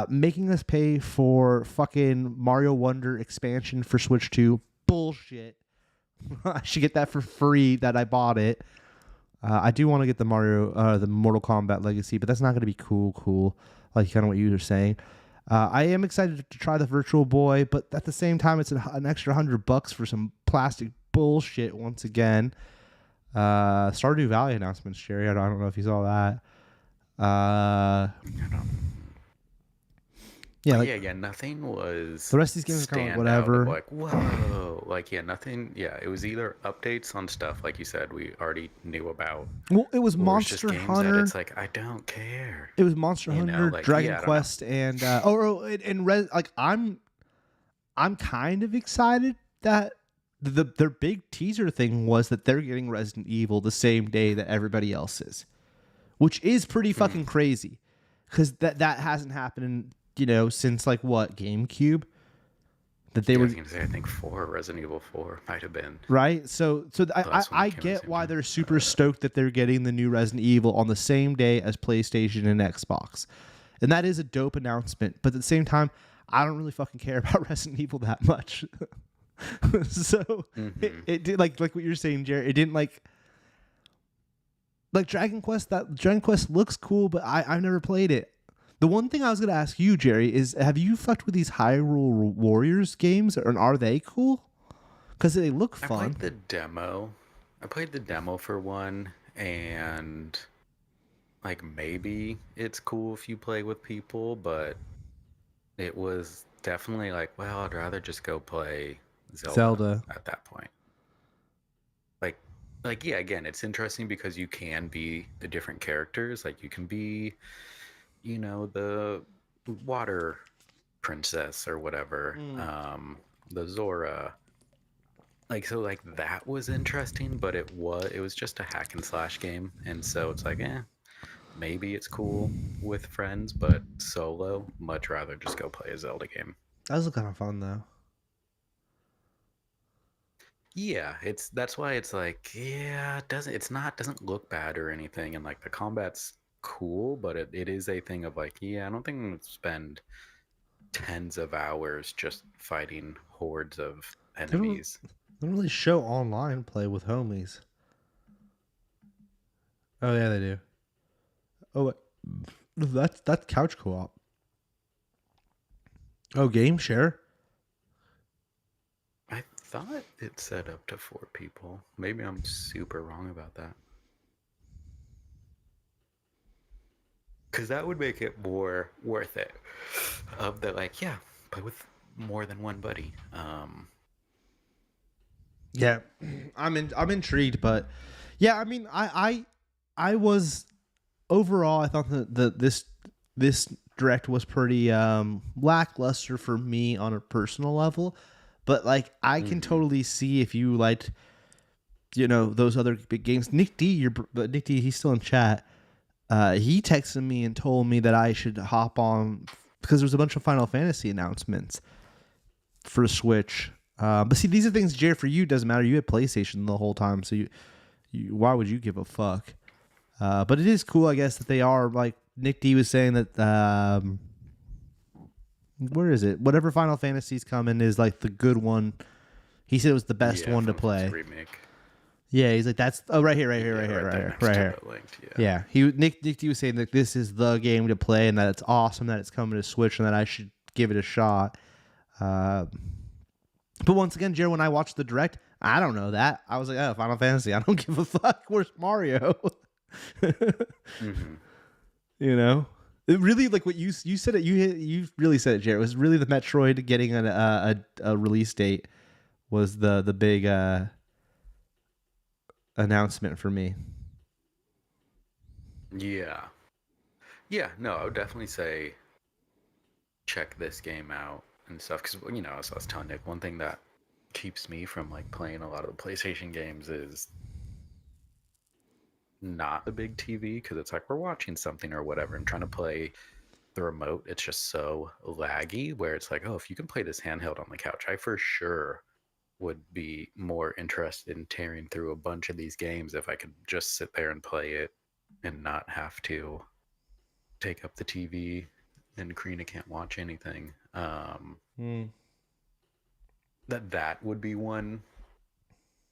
Making us pay for fucking Mario Wonder expansion for Switch 2. Bullshit. I should get that for free that I bought it. I do want to get the Mortal Kombat Legacy, but that's not going to be cool, like kind of what you were saying. I am excited to try the Virtual Boy, but at the same time, it's an extra $100 for some plastic bullshit once again. Stardew Valley announcements, Sherry. I don't know if you saw that. Yeah, nothing was. The rest of these games are kind of whatever. Like, whoa, like, nothing. Yeah, it was either updates on stuff like you said we already knew about. Well, it was Monster Hunter. It's like, I don't care. It was Monster Hunter, like, Dragon Quest, and like I'm kind of excited that their big teaser thing was that they're getting Resident Evil the same day that everybody else is, which is pretty fucking crazy, because that hasn't happened since like what, GameCube? That they were. I was gonna say, I think Resident Evil 4 might have been. Right. So I get why they're super stoked that they're getting the new Resident Evil on the same day as PlayStation and Xbox. And that is a dope announcement. But at the same time, I don't really fucking care about Resident Evil that much. So it did like what you're saying, Jared. It didn't like Dragon Quest. That Dragon Quest looks cool, but I've never played it. The one thing I was going to ask you, Jerry, is have you fucked with these Hyrule Warriors games, and are they cool? because they look I fun. played the demo. I played the demo for one, and like maybe it's cool if you play with people, but it was definitely like, well, I'd rather just go play Zelda Zelda. at that point. Like like yeah, again, it's interesting because you can be the different characters. Like you can be, the water princess or whatever. The Zora. Like so like that was interesting, but it was just a hack and slash game, and so it's like, maybe it's cool with friends, but solo, much rather just go play a Zelda game. That was kind of fun though. Yeah, that's why it's like, yeah, it doesn't look bad or anything, and like the combat's cool, but it is a thing of like, yeah, I don't think I'm gonna spend tens of hours just fighting hordes of They don't, enemies. they don't really show online play with homies. Oh yeah, they do. Oh, wait. That's couch co-op. Oh, game share. I thought it said up to 4 people. Maybe I'm super wrong about that. Because that would make it more worth it. Of the like, yeah, play with more than one buddy. Yeah, I'm intrigued, but yeah, I mean, I was overall. I thought that this direct was pretty lackluster for me on a personal level, but like I can totally see if you liked, those other big games. Nick D, he's still in chat. He texted me and told me that I should hop on because there's a bunch of Final Fantasy announcements for Switch. But see, these are things, Jared, for you it doesn't matter. You had PlayStation the whole time, so you why would you give a fuck? But it is cool, I guess, that they are like Nick D was saying that. Where is it? Whatever Final Fantasy's coming is like the good one. He said it was the best one to Final Fantasy play. remake. Yeah, he's like that's right here, right here, Yeah, right here, right there here, next right to here. the linked, yeah. Yeah, Nick D was saying that this is the game to play and that it's awesome that it's coming to Switch and that I should give it a shot. But once again, Jared, when I watched the direct, I don't know that. I was like, oh, Final Fantasy. I don't give a fuck. Where's Mario? You know, it really like what you said it. You really said it, Jared. It was really the Metroid getting a release date was the big announcement for me. Yeah. Yeah, no, I would definitely say check this game out and stuff. Because, as I was telling Nick, one thing that keeps me from like playing a lot of the PlayStation games is not the big TV, because it's like we're watching something or whatever and trying to play the remote. It's just so laggy where it's like, oh, if you can play this handheld on the couch, I for sure would be more interested in tearing through a bunch of these games if I could just sit there and play it and not have to take up the TV and Karina can't watch anything. That would be one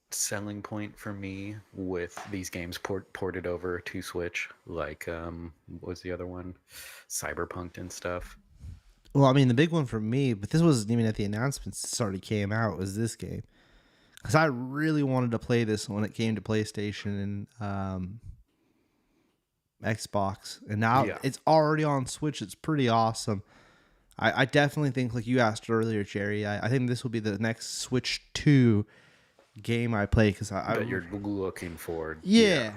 selling point for me with these games ported over to Switch. Like, what was the other one? Cyberpunk and stuff. Well, I mean, the big one for me, but this wasn't even at the announcements. This already came out. Was this game? Because I really wanted to play this when it came to PlayStation and Xbox, and now it's already on Switch. It's pretty awesome. I definitely think, like you asked earlier, Jerry, I think this will be the next Switch 2 game I play because that you're looking for. Yeah.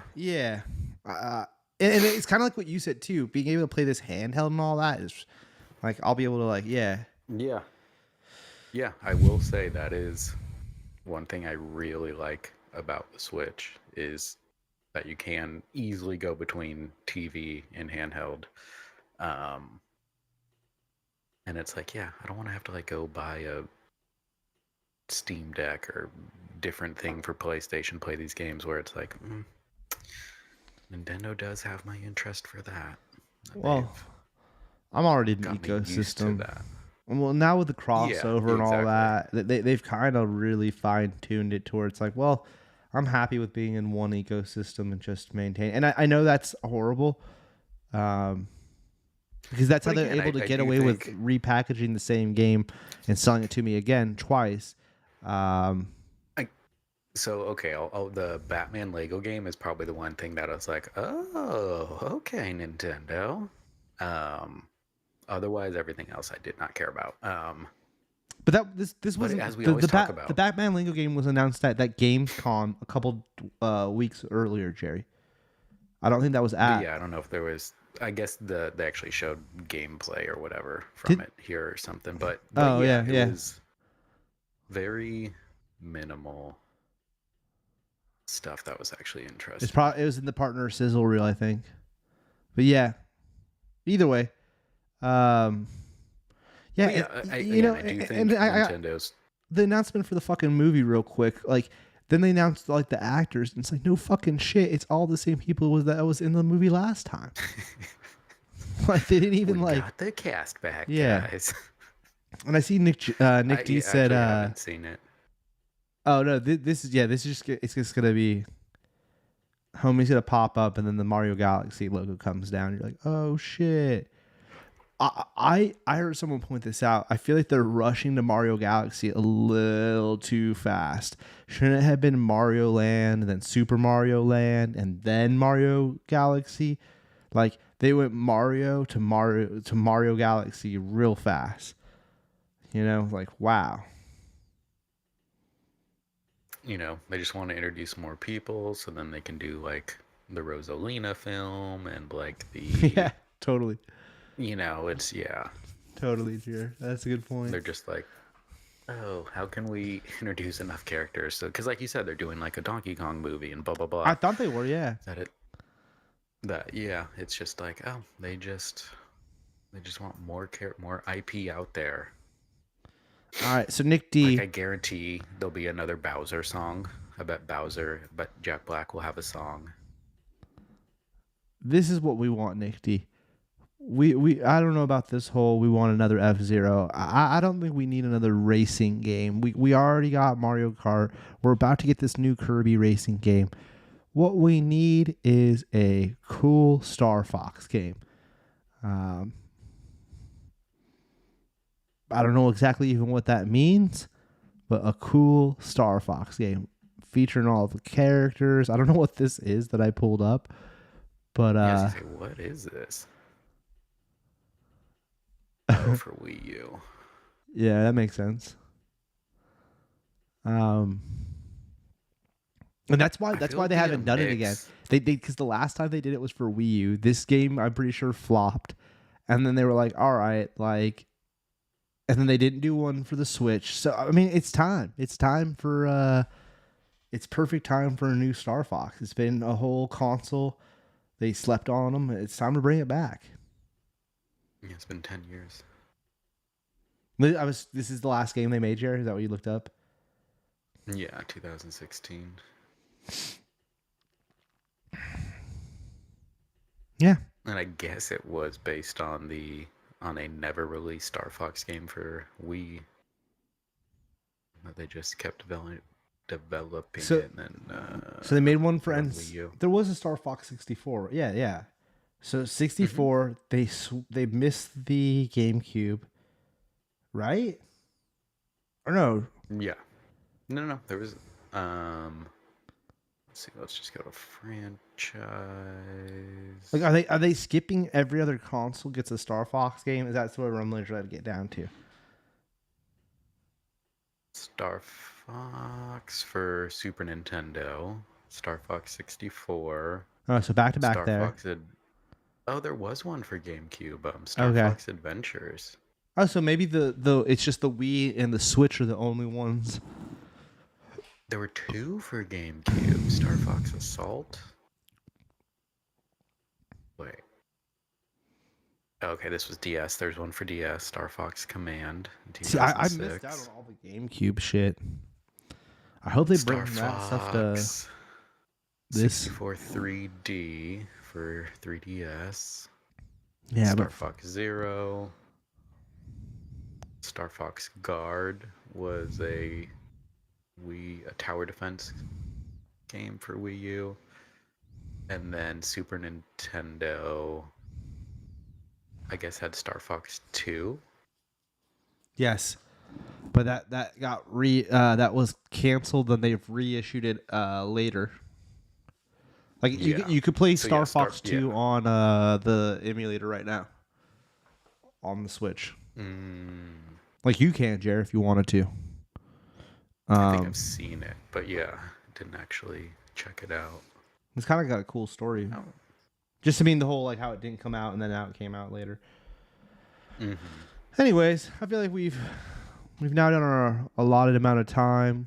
And it's kind of like what you said too. Being able to play this handheld and all that is like I'll be able to yeah. I will say that is one thing I really like about the Switch is that you can easily go between TV and handheld. And it's like, I don't want to have to like go buy a Steam Deck or different thing for PlayStation, play these games where it's like, Nintendo does have my interest for that. Well, I'm already in the ecosystem. Well, now with the crossover and all that, they've kind of really fine-tuned it to where it's like, well, I'm happy with being in one ecosystem and just maintain. And I know that's horrible, because that's how they're able to get away with repackaging the same game and selling it to me again twice. So okay, the Batman Lego game is probably the one thing that I was like, oh, okay, Nintendo. Um, Otherwise, everything else I did not care about. But this But wasn't as we always talk the about, Batman Lego game was announced at Gamescom a couple weeks earlier, Jerry. I don't think that was but at. yeah, I don't know if there was. I guess they actually showed gameplay or whatever from Did it here or something. But oh yeah, yeah it yeah. was very minimal stuff that was actually interesting. It was in the partner sizzle reel, I think. But yeah, either way, um, yeah, But yeah, I do and think I Nintendo's. the announcement for the fucking movie real quick. Like then they announced like the actors, and it's like no fucking shit. It's all the same people that was in the movie last time. Like they didn't even We like got the cast back, yeah. guys. And I see Nick D said, actually haven't seen it. "Oh no, this is it's just gonna be homie's gonna pop up, and then the Mario Galaxy logo comes down. You're like, oh shit." I heard someone point this out. I feel like they're rushing to Mario Galaxy a little too fast. Shouldn't it have been Mario Land, then Super Mario Land, and then Mario Galaxy? Like they went Mario Galaxy real fast. You know, like wow. They just want to introduce more people so then they can do like the Rosalina film and like Yeah, totally. it's, yeah. Totally, Jer. That's a good point. They're just like, oh, how can we introduce enough characters? So, because like you said, they're doing like a Donkey Kong movie and blah, blah, blah. I thought they were, yeah. Is that it? Yeah, it's just like, oh, they just want more IP out there. All right, so Nick D. Like I guarantee there'll be another Bowser song. I bet Jack Black will have a song. This is what we want, Nick D. We I don't know about this whole we want another F-Zero. I don't think we need another racing game. We already got Mario Kart. We're about to get this new Kirby racing game. What we need is a cool Star Fox game. I don't know exactly even what that means, but a cool Star Fox game featuring all of the characters. I don't know what this is that I pulled up, but Yes, you say, what is this? Oh, for Wii U. Yeah, that makes sense. And that's why they haven't done it again. They because the last time they did it was for Wii U. This game I'm pretty sure flopped, and then they were like, all right, like, and then they didn't do one for the Switch. So I mean, it's time. It's time for it's perfect time for a new Star Fox. It's been a whole console. They slept on them. It's time to bring it back. Yeah, it's been 10 years. This is the last game they made, Jared? Is that what you looked up? Yeah, 2016. Yeah. And I guess it was based on a never released Star Fox game for Wii. That they just kept developing it, and then so they made one for Wii U. There was a Star Fox 64. Yeah, yeah. So 64, they missed the GameCube, right? Or no? Yeah. No. There was let's see, let's just go to franchise. Like are they skipping every other console gets a Star Fox game? Is that what I'm trying to get down to? Star Fox for Super Nintendo, Star Fox 64. Oh, so back to back Star there. Fox there was one for GameCube. Star Fox Adventures. Oh, so maybe the it's just the Wii and the Switch are the only ones. There were two for GameCube. Star Fox Assault. Wait. Okay, this was DS. There's one for DS. Star Fox Command. See, I missed out on all the GameCube shit. I hope they bring that stuff to this. 64 3D for 3DS. Yeah, Star Fox Zero. Star Fox Guard was a tower defense game for Wii U. And then Super Nintendo, I guess, had Star Fox 2. Yes. but that got that was canceled, and they've reissued it later. Like you could play Star Fox 2 on the emulator right now on the Switch. Like you can, Jared, if you wanted to. I think I've seen it, but yeah, didn't actually check it out. It's kind of got a cool story. Oh. Just the whole like how it didn't come out and then now it came out later. Anyways, I feel like we've now done our allotted amount of time.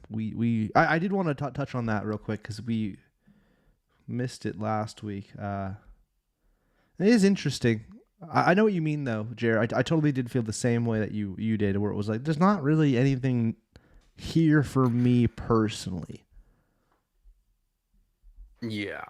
I did want to touch on that real quick because we missed it last week. It is interesting. I know what you mean though, Jared. I totally did feel the same way that you did, where it was like there's not really anything here for me personally. Yeah.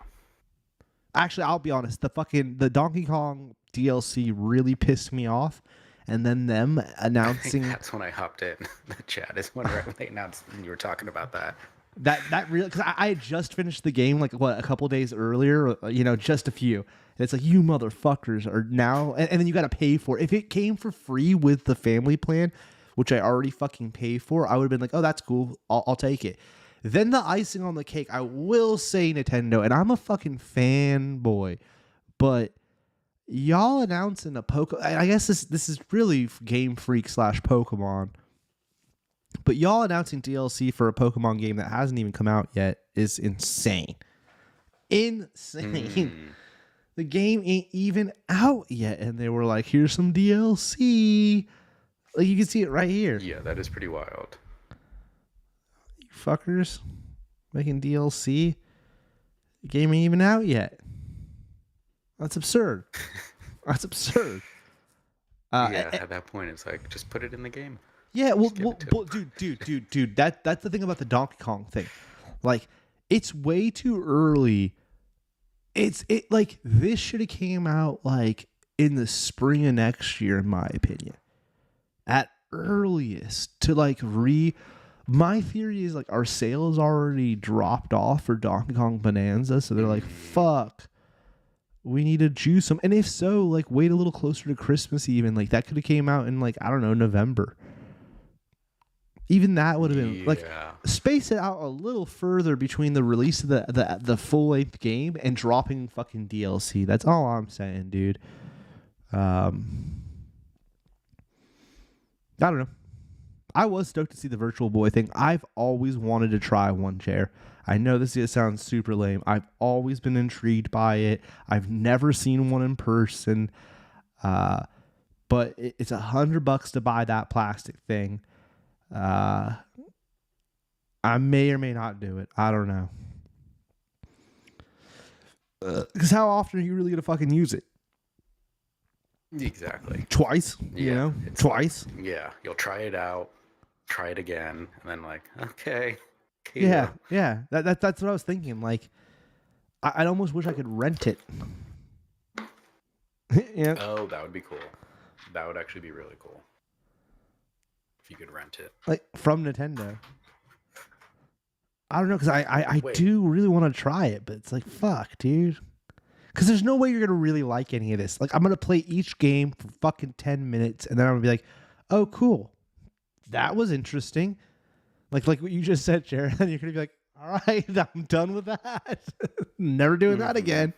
Actually, I'll be honest. The Donkey Kong DLC really pissed me off, and then them announcing that's when I hopped in the chat. Is when they announced you were talking about that. That really, because I had just finished the game like a couple days earlier, just a few. And it's like, you motherfuckers are now, and then you got to pay for it. If it came for free with the family plan, which I already fucking pay for, I would have been like, oh, that's cool, I'll take it. Then the icing on the cake, I will say Nintendo, and I'm a fucking fanboy, but y'all announcing a Pokemon, I guess this is really Game Freak / Pokemon, but y'all announcing DLC for a Pokemon game that hasn't even come out yet is insane. Insane. The game ain't even out yet, and they were like, here's some DLC. Like, you can see it right here. Yeah, that is pretty wild. You fuckers making DLC. The game ain't even out yet. That's absurd. That's absurd. At that point, it's like, just put it in the game. Yeah, well dude. That's the thing about the Donkey Kong thing. Like, it's way too early. Like, this should have came out like in the spring of next year, in my opinion. At earliest, to like my theory is like our sales already dropped off for Donkey Kong Bonanza, so they're like, fuck, we need to juice them. And if so, like, wait a little closer to Christmas even. Like, that could have came out in like, I don't know, November. Even that would have been like, space it out a little further between the release of the full length game and dropping fucking DLC. That's all I'm saying, dude. I don't know. I was stoked to see the Virtual Boy thing. I've always wanted to try one, chair. I know this is gonna sound super lame. I've always been intrigued by it. I've never seen one in person. But it's $100 to buy that plastic thing. I may or may not do it. I don't know. Because how often are you really gonna fucking use it? Exactly. Twice. Yeah, twice. Like, yeah, you'll try it out, try it again, and then like, okay. Yeah. That's what I was thinking. Like, I'd almost wish I could rent it. Yeah. Oh, that would be cool. That would actually be really cool. If you could rent it. Like, from Nintendo. I don't know, because I do really want to try it, but it's like, fuck, dude. Because there's no way you're going to really like any of this. Like, I'm going to play each game for fucking 10 minutes, and then I'm going to be like, oh, cool. That was interesting. Like what you just said, Jared. And you're going to be like, all right, I'm done with that. Never doing that again.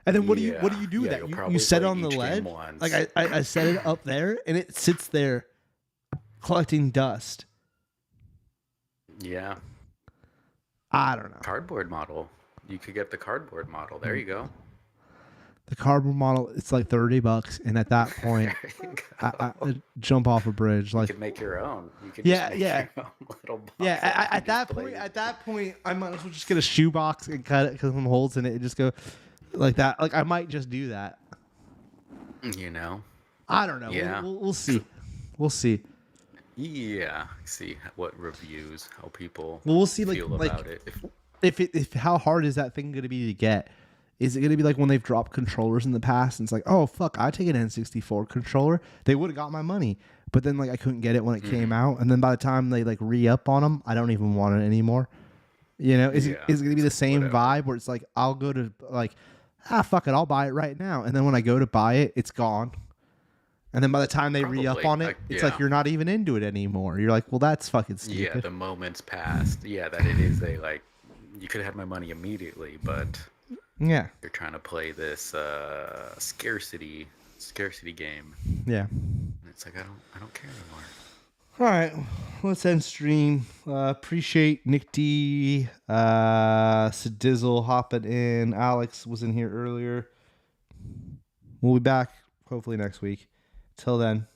And then what do you do that? You set it on the ledge? Like, I set it up there, and it sits there collecting dust. Yeah. I don't know. Cardboard model. You could get the cardboard model. There you go. The cardboard model, it's like $30, and at that point, I jump off a bridge. Like, you could make your own. You could your own little box. Yeah, at that point, I might as well just get a shoebox and cut it because some holes in it and just go like that. Like, I might just do that. You know. I don't know. Yeah. We'll see. We'll see. Yeah. See what reviews, how people we'll see feel about it. If how hard is that thing going to be to get? Is it going to be like when they've dropped controllers in the past and it's like, oh, fuck, I take an N64 controller. They would have got my money. But then, like, I couldn't get it when it came out. And then by the time they, like, re-up on them, I don't even want it anymore. You know? Is it going to be the same vibe where it's like, I'll go to, like, fuck it, I'll buy it right now. And then when I go to buy it, it's gone. And then by the time they re-up Probably. on it, it's like Yeah. you're not even into it anymore. You're like, well, that's fucking Yeah, stupid. the moment's passed. Yeah, that it is a like you could have had my money immediately, but Yeah. you're trying to play this scarcity game. Yeah. And it's like I don't care anymore. All right, let's end stream. Appreciate Nick D, Sadizzle hopping in. Alex was in here earlier. We'll be back hopefully next week. Till then,